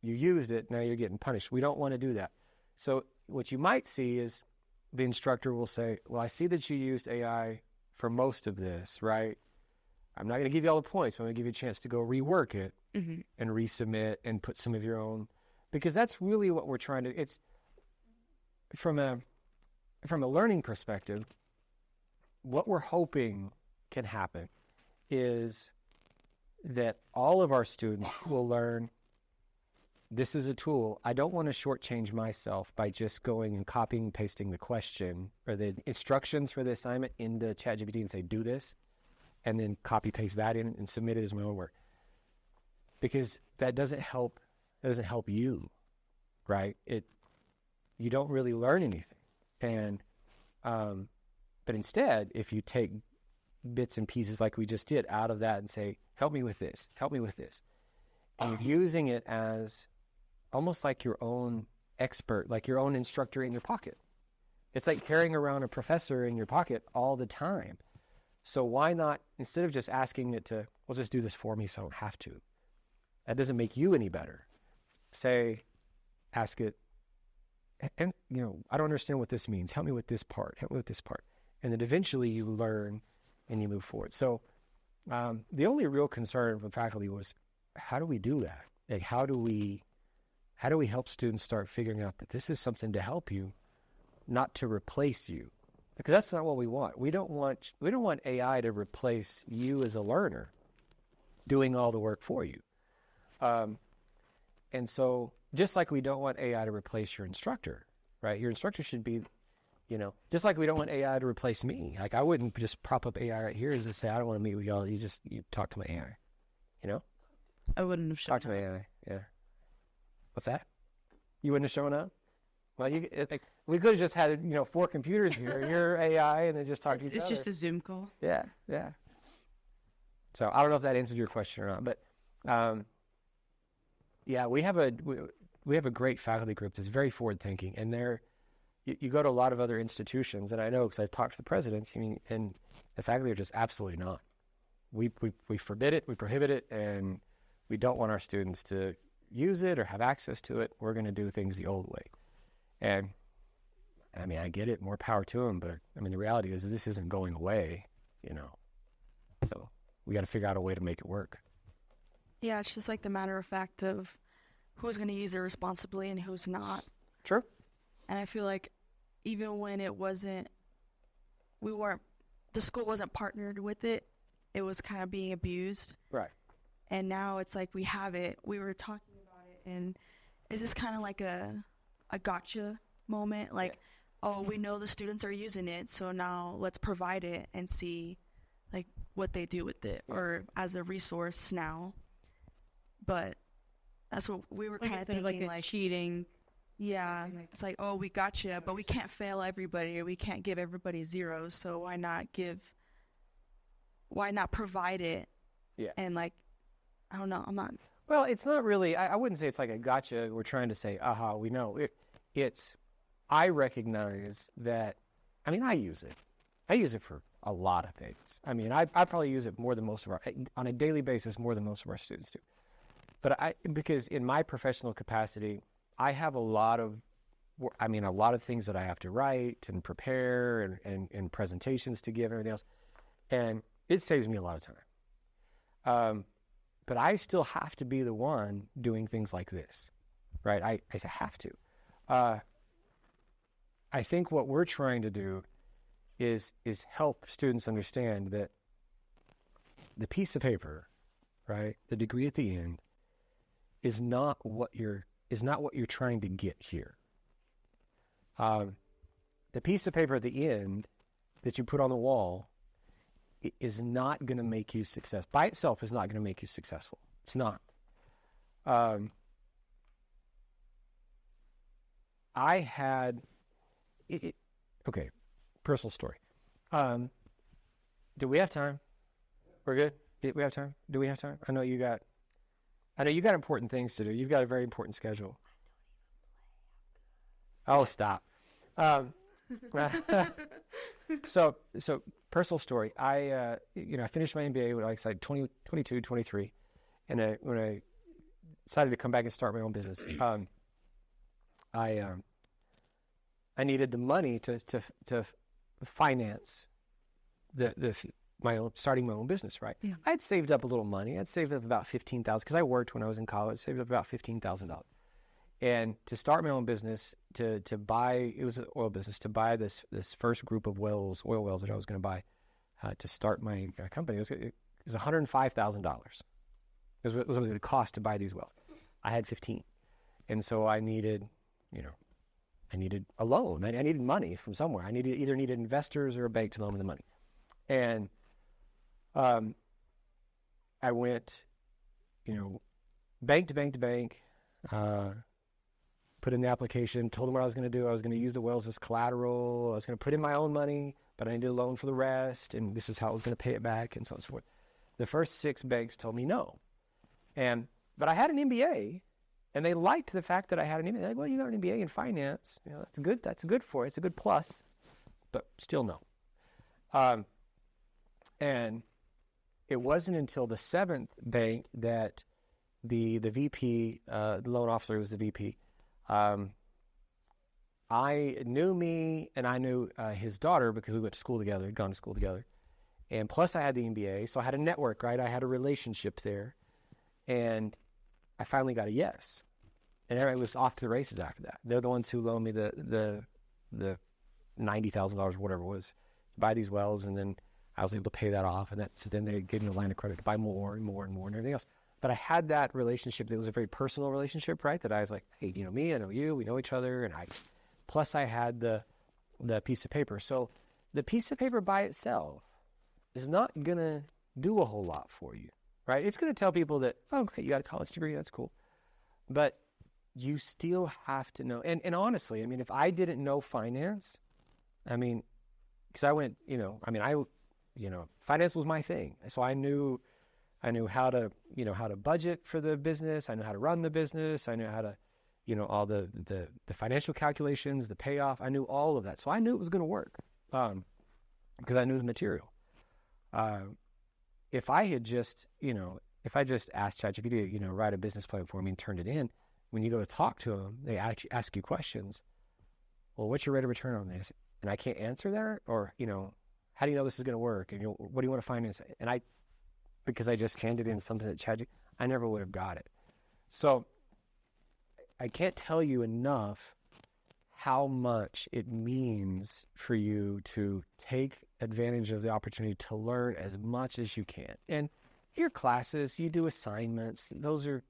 you used it, now you're getting punished. We don't want to do that. So what you might see is the instructor will say, well, I see that you used AI for most of this, right? I'm not going to give you all the points. I'm going to give you a chance to go rework it and resubmit and put some of your own, because that's really what we're trying to, it's from a learning perspective, what we're hoping can happen is that all of our students will learn, this is a tool. I don't want to shortchange myself by just going and copying and pasting the question or the instructions for the assignment into ChatGPT and say, do this, and then copy paste that in and submit it as my own work. Because that doesn't help you, right? You don't really learn anything. And but instead, if you take bits and pieces like we just did out of that and say, help me with this, and you're using it as almost like your own expert, like your own instructor in your pocket. It's like carrying around a professor in your pocket all the time. So why not, instead of just asking it to, well, just do this for me so I don't have to. That doesn't make you any better. Ask it, and I don't understand what this means. Help me with this part. And then eventually you learn and you move forward. So the only real concern from faculty was, how do we do that? Like, how do we help students start figuring out that this is something to help you, not to replace you? Because that's not what we want. We don't want AI to replace you as a learner doing all the work for you. And so just like we don't want AI to replace your instructor, right? Your instructor should be, just like we don't want AI to replace me. Like, I wouldn't just prop up AI right here and just say, I don't want to meet with y'all. You talk to my AI, I wouldn't have shown Talk to my AI, yeah. What's that? You wouldn't have shown up? Well, we could have just had 4 computers here, your AI, and then just talk to each other. It's just a Zoom call. Yeah. So I don't know if that answered your question or not, but we have a great faculty group that's very forward thinking, and you go to a lot of other institutions, and I know because I've talked to the presidents. And the faculty are just absolutely not. We forbid it, we prohibit it, and we don't want our students to use it or have access to it. We're going to do things the old way. And I mean, I get it, more power to them, but I mean, the reality is this isn't going away, you know. So we got to figure out a way to make it work. Yeah, it's just like the matter of fact of who's going to use it responsibly and who's not. True. And I feel like even when the school wasn't partnered with it, it was kind of being abused. Right. And now it's like we have it. We were talking about it, and is this kind of like a gotcha moment? Like, oh, we know the students are using it, so now let's provide it and see like what they do with it, or as a resource now. But that's what we were kind of thinking, like cheating. Yeah, it's like, oh, we got you, but we can't fail everybody, or we can't give everybody zeros. So why not provide it? Yeah. And like, I don't know. I'm not. Well, it's not really, I wouldn't say it's like a gotcha. We're trying to say, aha, we know. I recognize that, I mean, I use it. I use it for a lot of things. I mean, I probably use it more than most of on a daily basis, more than most of our students do. But because in my professional capacity, I have a lot of things that I have to write and prepare and presentations to give and everything else. And it saves me a lot of time. But I still have to be the one doing things like this, right? I have to. I think what we're trying to do is help students understand that the piece of paper, right, the degree at the end, is not what you're trying to get here. The piece of paper at the end that you put on the wall is not going to make you successful. By itself is not going to make you successful. It's not. I had, okay, personal story. Do we have time? We're good? Do we have time? Do we have time? I know you got important things to do. You've got a very important schedule. Oh, stop. So personal story. I finished my MBA when I was like 22, 23. And when I decided to come back and start my own business, I needed the money to finance starting my own business, right? Yeah. I'd saved up a little money. I'd saved up about $15,000 because I worked when I was in college. Saved up about $15,000, and to start my own business, to buy, it was an oil business, to buy this first group of oil wells that I was going to buy to start my company. It was $105,000. It was what it was going to cost to buy these wells. I had 15, and so I needed a loan. I needed money from somewhere. I either needed investors or a bank to loan me the money. And I went, bank to bank to bank, put in the application, told them what I was going to do. I was going to use the wells as collateral. I was going to put in my own money, but I needed a loan for the rest, and this is how I was going to pay it back, and so on and so forth. The first 6 banks told me no. But I had an MBA, and they liked the fact that I had an MBA. They're like, well, you got an MBA in finance. That's good. That's good for it. It's a good plus, but still no. And it wasn't until the 7th bank that the VP, the loan officer who was the VP, I knew me and I knew his daughter because we went to school together, had gone to school together. And plus I had the MBA, so I had a network, right? I had a relationship there. And I finally got a yes. And everybody was off to the races after that. They're the ones who loaned me the $90,000 or whatever it was to buy these wells, and then I was able to pay that off, and so then they gave me a line of credit to buy more and more and more and everything else. But I had that relationship that was a very personal relationship, right? That I was like, hey, you know me, I know you, we know each other, and plus I had the piece of paper. So the piece of paper by itself is not gonna do a whole lot for you, right? It's gonna tell people that, oh, okay, you got a college degree, that's cool, but you still have to know. And honestly, I mean, if I didn't know finance, I mean, because I went, finance was my thing. So I knew how to budget for the business. I knew how to run the business. I knew how to, all the financial calculations, the payoff. I knew all of that. So I knew it was going to work because I knew the material. If I had just, if I just asked ChatGPT, you know, write a business plan for me and turned it in, when you go to talk to them, they actually ask you questions. Well, what's your rate of return on this? And I can't answer that, or, you know, how do you know this is going to work? And, you know, what do you want to finance? And because I just handed in something that ChatGPT, I never would have got it. So I can't tell you enough how much it means for you to take advantage of the opportunity to learn as much as you can. And your classes, you do assignments, those are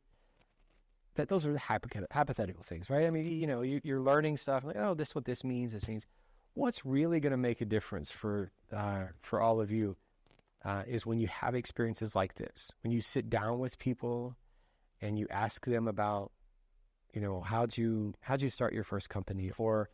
hypothetical things, right? I mean, you know, you're learning stuff like, oh, this is what this means. This means what's really going to make a difference for all of you is when you have experiences like this, when you sit down with people and you ask them about, you know, how'd you start your first company, or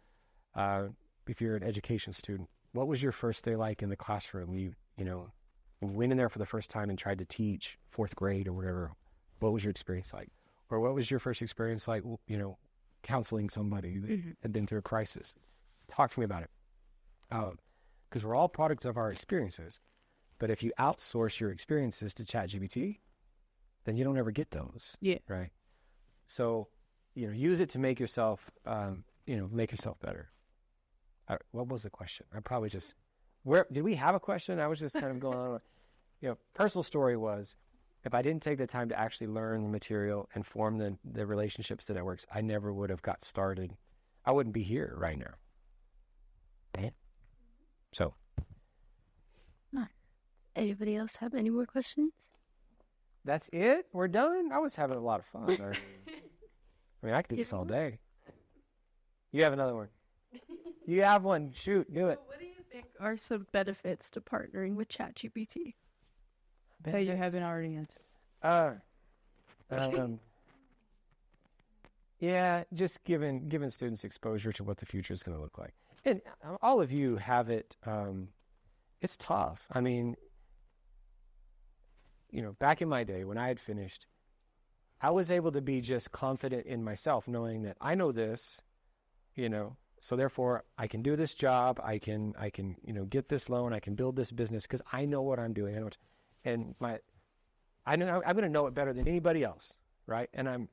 if you're an education student, what was your first day like in the classroom? You know, went in there for the first time and tried to teach fourth grade or whatever. What was your experience like? Or what was your first experience like, you know, counseling somebody that had been through a crisis? Talk to me about it. Because we're all products of our experiences. But if you outsource your experiences to ChatGPT, then you don't ever get those. Yeah. Right? So, you know, use it to make yourself, make yourself better. What was the question? I probably just, did we have a question? I was just kind of going on. You know, personal story was, if I didn't take the time to actually learn the material and form the relationships, the networks, I never would have got started. I wouldn't be here right now. Man. So. Anybody else have any more questions? That's it? We're done? I was having a lot of fun. I mean, I could do this all day. You have another one. You have one. Shoot, do it. So what do you think are some benefits to partnering with ChatGPT? That you haven't already answered. Yeah, just giving students exposure to what the future is going to look like. And all of you have it. It's tough. I mean, you know, back in my day when I had finished, I was able to be just confident in myself, knowing that I know this, you know, so therefore I can do this job. I can, you know, get this loan. I can build this business because I know what I'm doing. I know I'm going to know it better than anybody else, right? And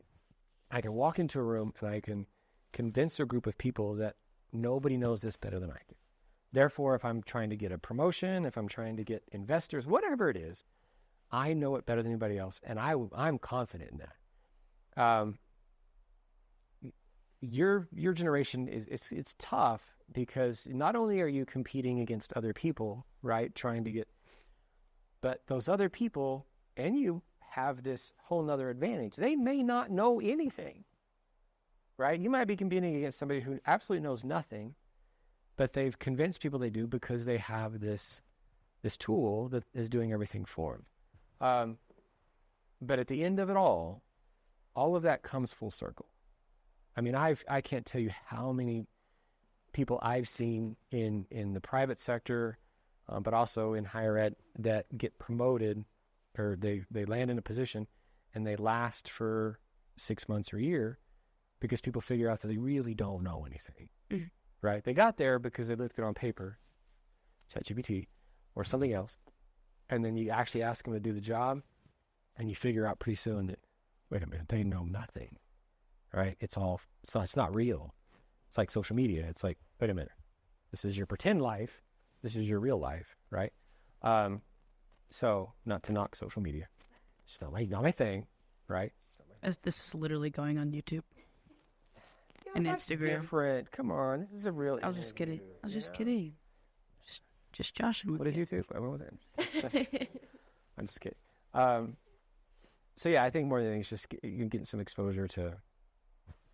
I can walk into a room and I can convince a group of people that nobody knows this better than I do. Therefore, if I'm trying to get a promotion, if I'm trying to get investors, whatever it is, I know it better than anybody else, and I'm confident in that. Your generation it's tough because not only are you competing against other people, right, trying to get, but those other people and you have this whole nother advantage. They may not know anything, right? You might be competing against somebody who absolutely knows nothing, but they've convinced people they do because they have this tool that is doing everything for them. But at the end of it all of that comes full circle. I mean, I can't tell you how many people I've seen in the private sector, but also in higher ed that get promoted or they land in a position and they last for 6 months or a year because people figure out that they really don't know anything, right? They got there because they looked it on paper, ChatGPT or something else. And then you actually ask them to do the job and you figure out pretty soon that, wait a minute, they know nothing, right? It's not real. It's like social media. It's like, wait a minute, this is your pretend life. This is your real life, right? So not to knock social media. It's not my thing, right? As this is literally going on YouTube and that's Instagram. Different. Come on, this is a real. I was just kidding. I was just kidding. Just joshing with What is you. YouTube? I went with it. I'm just kidding. So yeah, I think more than anything, it's just you're getting some exposure to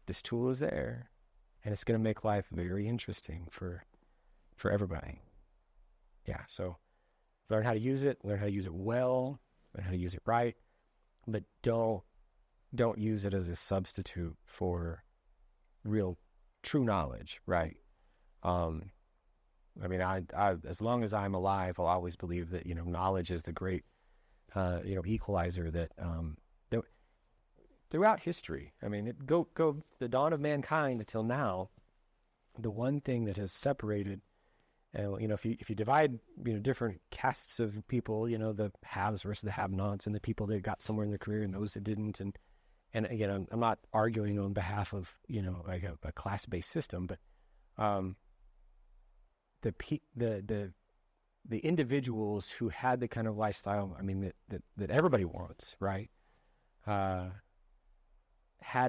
this tool is there, and it's going to make life very interesting for everybody. Yeah. So learn how to use it. Learn how to use it well. Learn how to use it right. But don't use it as a substitute for real, true knowledge. Right. I mean, I as long as I'm alive, I'll always believe that, you know, knowledge is the great, equalizer that throughout history. I mean, go the dawn of mankind until now, the one thing that has separated And, if you divide, different castes of people, the haves versus the have-nots, and the people that got somewhere in their career and those that didn't. And again, I'm not arguing on behalf of, like a class-based system, but the individuals who had the kind of lifestyle, that everybody wants, right? Had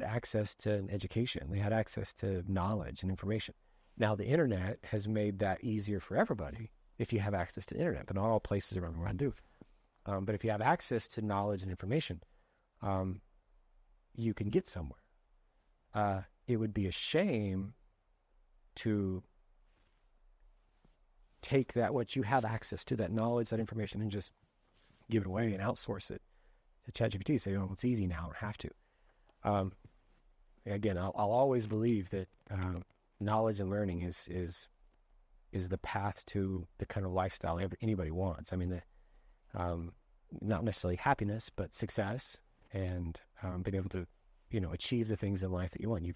access to an education. They had access to knowledge and information. Now, the internet has made that easier for everybody if you have access to the internet, but not all places around the world do. But if you have access to knowledge and information, you can get somewhere. It would be a shame to take what you have access to, that knowledge, that information, and just give it away and outsource it to ChatGPT. Say, oh, it's easy now, I don't have to. Again, I'll always believe that knowledge and learning is the path to the kind of lifestyle anybody wants. Not necessarily happiness, but success, and being able to, achieve the things in life that you want. You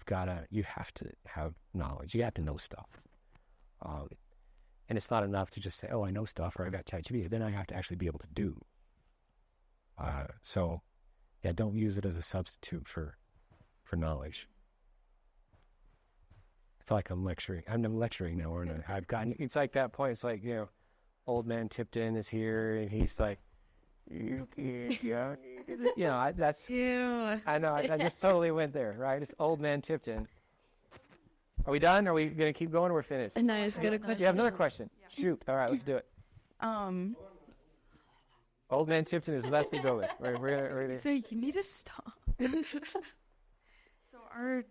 have to have knowledge. You have to know stuff. And it's not enough to just say, oh, I know stuff, or I got ChatGPT. Then I have to actually be able to do. So, yeah, don't use it as a substitute for knowledge. I feel like I'm lecturing. I'm lecturing now, aren't I? It's like that point. It's like, old man Tipton is here, and he's like, that's, Ew. I know, I just totally went there, right? It's old man Tipton. Are we done? Are we going to keep going, or we're finished? And I just got a question. You have another question? Shoot. All right, let's do it. Um, Old man Tipton is left the building. We're gonna so you need to stop. So our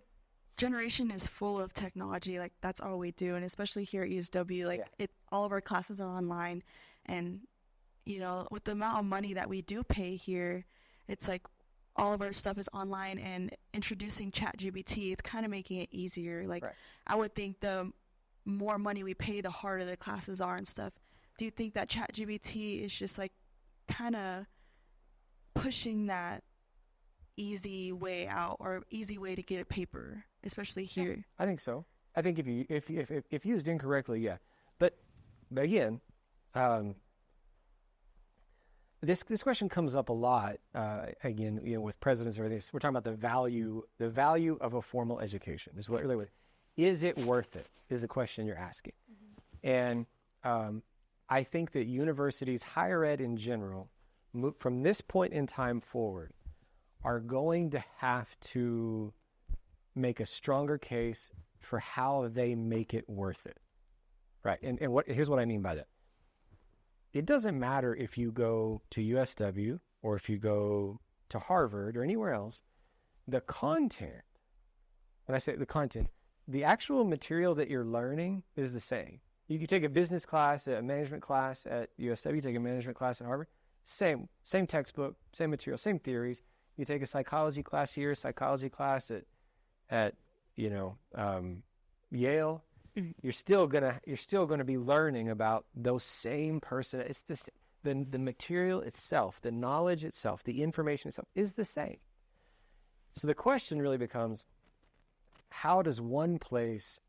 generation is full of technology. Like, that's all we do. And especially here at USW, all of our classes are online. And, with the amount of money that we do pay here, it's like all of our stuff is online, and introducing ChatGPT, it's kind of making it easier. Like, right. I would think the more money we pay, the harder the classes are and stuff. Do you think that ChatGPT is just like kind of pushing that easy way out, or easy way to get a paper, especially here? I think so. I think if used incorrectly, yeah. But again, this question comes up a lot. Again, with presidents and everything, we're talking about the value of a formal education. Is what really is it worth it? Is the question you're asking. Mm-hmm. And I think that universities, higher ed in general, from this point in time forward, are going to have to make a stronger case for how they make it worth it, right? And here's what I mean by that. It doesn't matter if you go to USW or if you go to Harvard or anywhere else. The content, when I say the content, the actual material that you're learning is the same. You can take a business class, a management class at USW, take a management class at Harvard, same textbook, same material, same theories. You take a psychology class here, psychology class at Yale. You're still gonna be learning about those same person. It's the material itself, the knowledge itself, the information itself is the same. So the question really becomes, how does one place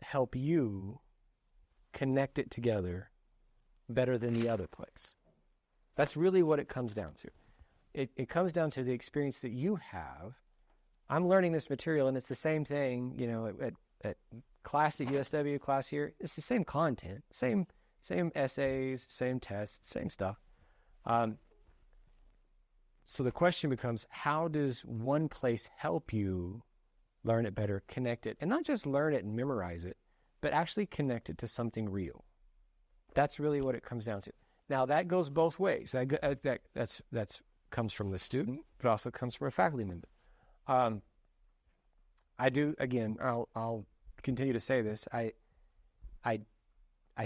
help you connect it together better than the other place? That's really what it comes down to. It comes down to the experience that you have. I'm learning this material, and it's the same thing, at class at USW, class here. It's the same content, same essays, same tests, same stuff. So the question becomes, how does one place help you learn it better, connect it, and not just learn it and memorize it, but actually connect it to something real? That's really what it comes down to. Now, that goes both ways. That's comes from the student, but also comes from a faculty member. I do, again, I'll continue to say this. I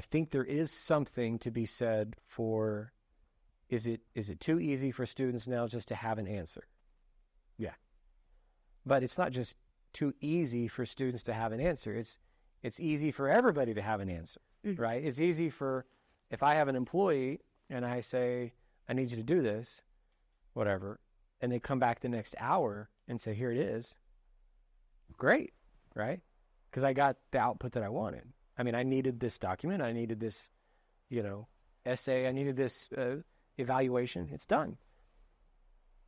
think there is something to be said for, is it too easy for students now just to have an answer? Yeah. But it's not just too easy for students to have an answer. It's easy for everybody to have an answer, right? It's easy for, if I have an employee and I say, I need you to do this, whatever, and they come back the next hour and say, here it is. Great, right? Because I got the output that I wanted. I mean, I needed this document. I needed this, essay. I needed this evaluation. It's done.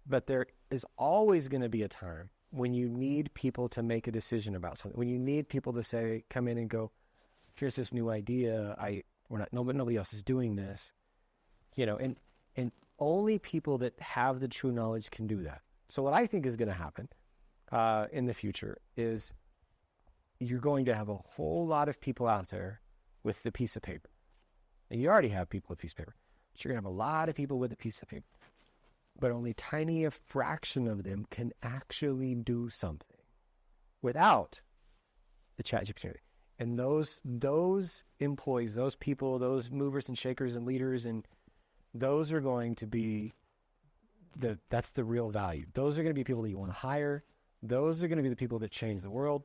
But there is always going to be a time when you need people to make a decision about something, when you need people to say, come in and go, here's this new idea. Nobody else is doing this, and only people that have the true knowledge can do that. So what I think is going to happen in the future is you're going to have a whole lot of people out there with the piece of paper. And you already have people with a piece of paper, but you're going to have a lot of people with a piece of paper. But only tiny a fraction of them can actually do something without the ChatGPT. And those employees, those people, those movers and shakers and leaders, and those are going to be that's the real value. Those are going to be people that you want to hire. Those are going to be the people that change the world,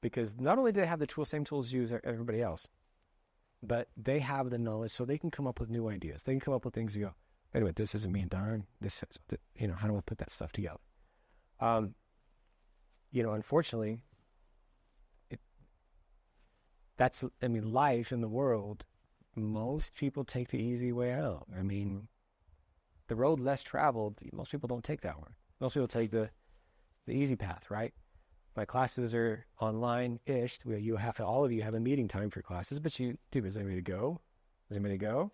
because not only do they have the same tools you use everybody else, but they have the knowledge, so they can come up with new ideas. They can come up with things you go, wait a minute, this isn't being done. This is, how do I put that stuff together? Unfortunately, life in the world, most people take the easy way out. I mean, the road less traveled, most people don't take that one. Most people take the easy path, right? My classes are online-ish. All of you have a meeting time for classes, but is anybody to go? Is anybody to go?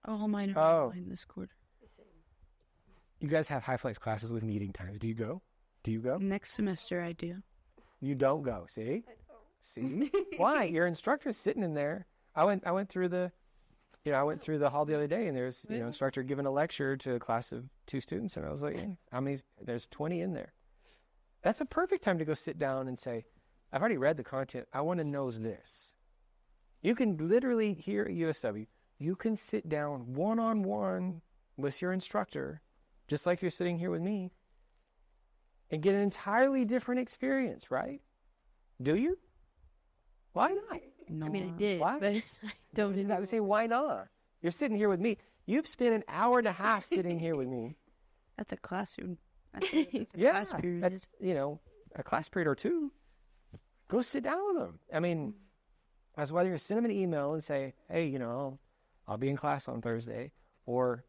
All mine are online this quarter. You guys have high flex classes with meeting times. Do you go? Next semester I do. You don't go. See? See? Why? Your instructor's sitting in there. I went through the hall the other day, and there's instructor giving a lecture to a class of 2 students, and I was like, how many? There's 20 in there. That's a perfect time to go sit down and say, I've already read the content. I want to know this. You can literally, here at USW, you can sit down one-on-one with your instructor, just like you're sitting here with me, and get an entirely different experience, right? Do you? Why not? No. I mean, I did, Why? but I don't. I would say, why not? You're sitting here with me. You've spent an hour and a half sitting here with me. That's a classroom. That's a Yeah, class period. that's, a class period or 2. Go sit down with them. I mean, that's whether you send them an email and say, hey, I'll be in class on Thursday, or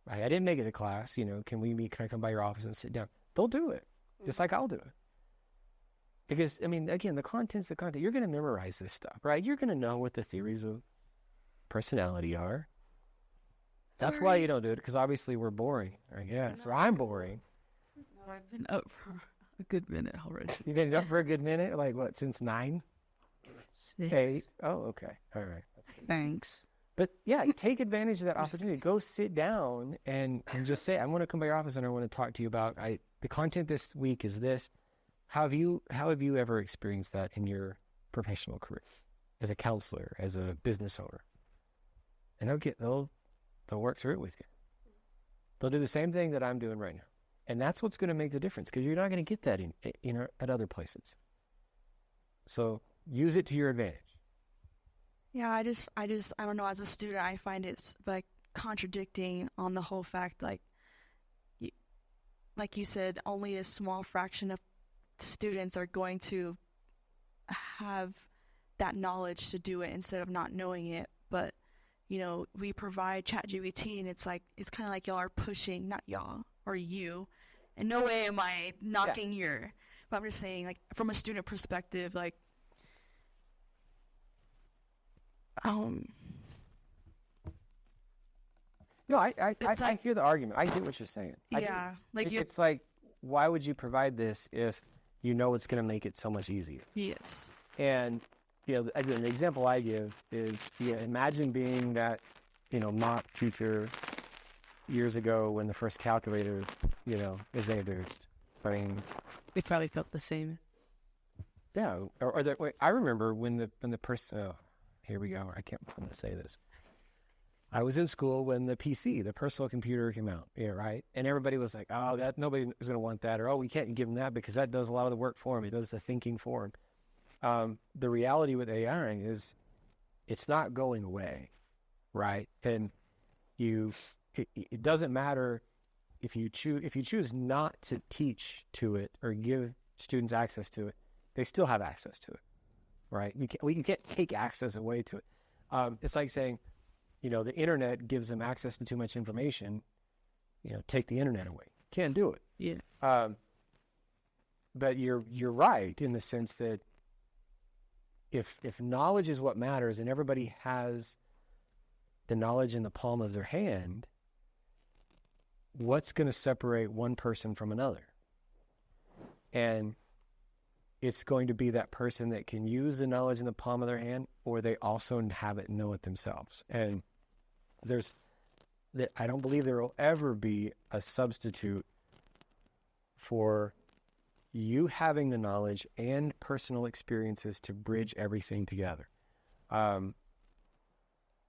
I didn't make it to class, can we meet? Can I come by your office and sit down? They'll do it, just like I'll do it. Because, again, the content's the content. You're going to memorize this stuff, right? You're going to know what the theories of personality are. That's why you don't do it, because obviously we're boring, I guess. Or I'm boring. No, I've been up for a good minute already. You've been up for a good minute? Like what, since 9? 6. 8? Oh, okay. All right. Thanks. But yeah, take advantage of that opportunity. Go sit down and just say, I want to come by your office and I want to talk to you about the content this week is this. How have you ever experienced that in your professional career as a counselor, as a business owner? And they'll work through it with you. They'll do the same thing that I'm doing right now. And that's what's going to make the difference, because you're not going to get that at other places. So use it to your advantage. Yeah, I don't know, as a student, I find it's like contradicting on the whole fact, like you said, only a small fraction of students are going to have that knowledge to do it instead of not knowing it. But, we provide ChatGPT, and it's kind of like y'all are pushing, not y'all, or you. In no way am I knocking but I'm just saying, like, from a student perspective, like, No, I hear the argument. I get what you're saying. Yeah, It's like, why would you provide this if you know it's going to make it so much easier? yes. And an example I give is, imagine being that math teacher years ago when the first calculator was introduced. I mean, They probably felt the same. yeah. I remember when the person. Oh, here we go. I can't want to say this. I was in school when the PC, the personal computer, came out. Yeah, right. And everybody was like, "Oh, that nobody is going to want that," or "Oh, we can't give them that because that does a lot of the work for him. It does the thinking for him." The reality with AI is, it's not going away, right? And it doesn't matter if you choose not to teach to it or give students access to it, they still have access to it. right? You can't take access away to it. It's like saying, the internet gives them access to too much information. Take the internet away. Can't do it. Yeah. But you're right in the sense that if knowledge is what matters and everybody has the knowledge in the palm of their hand, what's going to separate one person from another? And it's going to be that person that can use the knowledge in the palm of their hand, or they also have it, know it themselves. And I don't believe there will ever be a substitute for you having the knowledge and personal experiences to bridge everything together.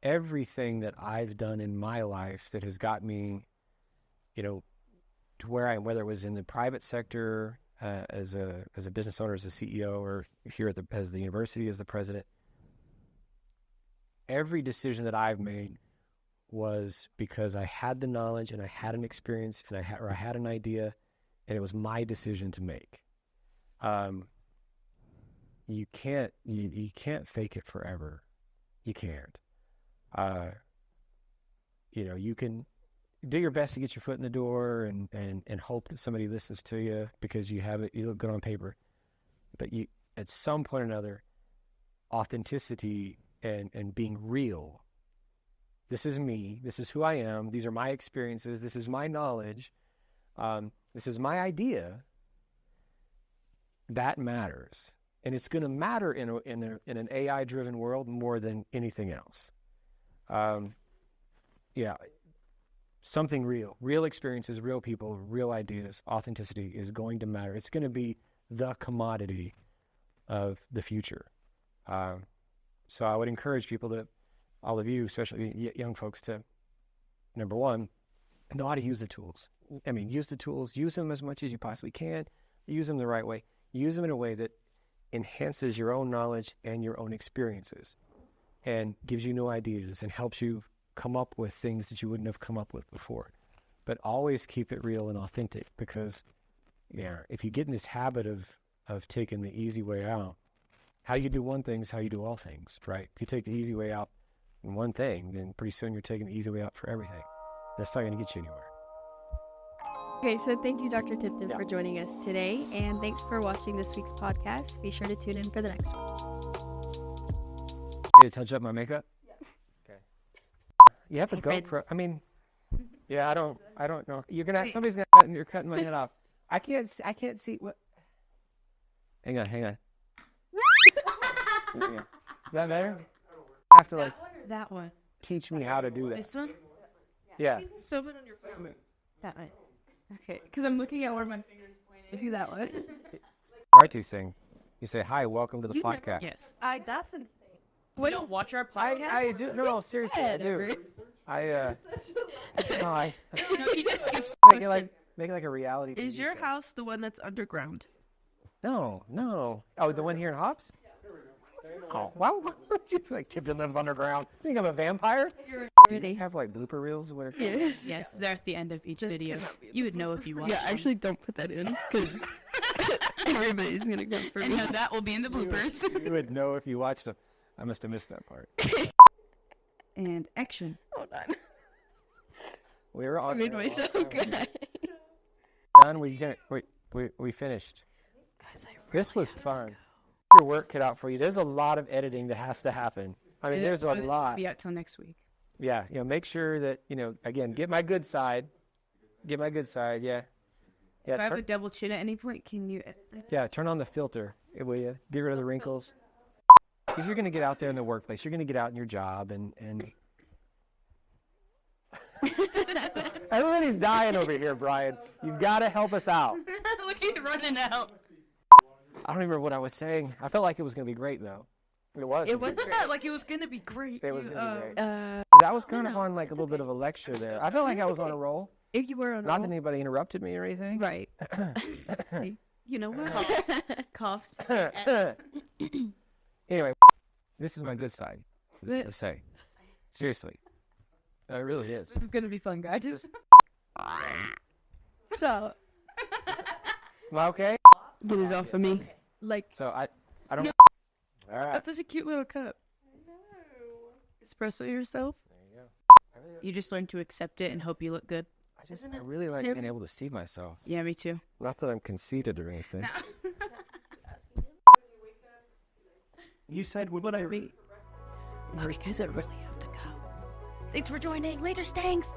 Everything that I've done in my life that has got me, to where I am, whether it was in the private sector, as a business owner, as a CEO, or here as the university, as the president, every decision that I've made was because I had the knowledge and I had an experience and I had an idea, and it was my decision to make. You can't fake it forever. You can't. You can do your best to get your foot in the door and hope that somebody listens to you because you look good on paper. But at some point or another, authenticity and being real. This is me. This is who I am. These are my experiences. This is my knowledge. This is my idea. That matters. And it's going to matter in an AI-driven world more than anything else. Something real experiences, real people, real ideas, authenticity is going to matter. It's going to be the commodity of the future. So I would encourage people all of you, especially young folks, to, number one, know how to use the tools. Use the tools, use them as much as you possibly can, use them the right way, use them in a way that enhances your own knowledge and your own experiences and gives you new ideas and helps you come up with things that you wouldn't have come up with before. But always keep it real and authentic, because if you get in this habit of taking the easy way out, how you do one thing is how you do all things, right? If you take the easy way out in one thing, then pretty soon you're taking the easy way out for everything. That's not going to get you anywhere. Okay, so thank you, Dr. Tipton, for joining us today, and thanks for watching this week's podcast. Be sure to tune in for the next one. Need to touch up my makeup? Yeah. Okay. You have a GoPro. I don't know. Somebody's gonna you're cutting my head off. I can't see what. Hang on. Hang on. Is that better? You have to That one. teach me how to do that. This one? Yeah. So put on your phone. That one. Okay, because I'm looking at where my fingers pointed. Do that one. Right, you sing. You say, "Hi, welcome to the podcast." Yes. That's insane. We don't watch our podcast. I do. No, seriously, I do. No, he just skips. make it like a reality. Is TV your show. house the one that's underground? No. Oh, the one here in Hobbs? Oh, why would you like Tipton lives underground? You think I'm a vampire? Do they have blooper reels? Yes, they're at the end of each video. You would know if you watched. Yeah, actually, don't put that in because everybody's gonna come for And me. that will be in the bloopers. You would know if you watched them. I must have missed that part. And action. Hold on. We were on. I made myself good. Done. We finished. Guys, This was fun. Your work cut out for you. There's a lot of editing that has to happen. There's a lot. Be out till next week. Yeah, make sure that, again, get my good side. Yeah. If I have a double chin at any point, can you edit that? Yeah, turn on the filter, will you? Get rid of the wrinkles. Because you're going to get out there in the workplace. You're going to get out in your job and everybody's dying over here, Brian. You've got to help us out. Look, he's running out. I don't even remember what I was saying. I felt like it was going to be great, though. It was. It was like it was going to be great. It was going to be great. I was kind of on a little bit of a lecture there. I felt like I was on a roll. If you were on Not that anybody interrupted me or anything. right. You know what? Coughs. Anyway, this is my good side. Let's say. Seriously. It really is. This is going to be fun, guys. Stop. Am I okay? Get it off of me. So I don't. All right. That's such a cute little cup. Espresso yourself. There you go. You just learn to accept it and hope you look good. I really like being able to see myself. Yeah, me too. Not that I'm conceited or anything. You said, what would I read? Okay, guys, I really have to go. Thanks for joining. Later, Stanks.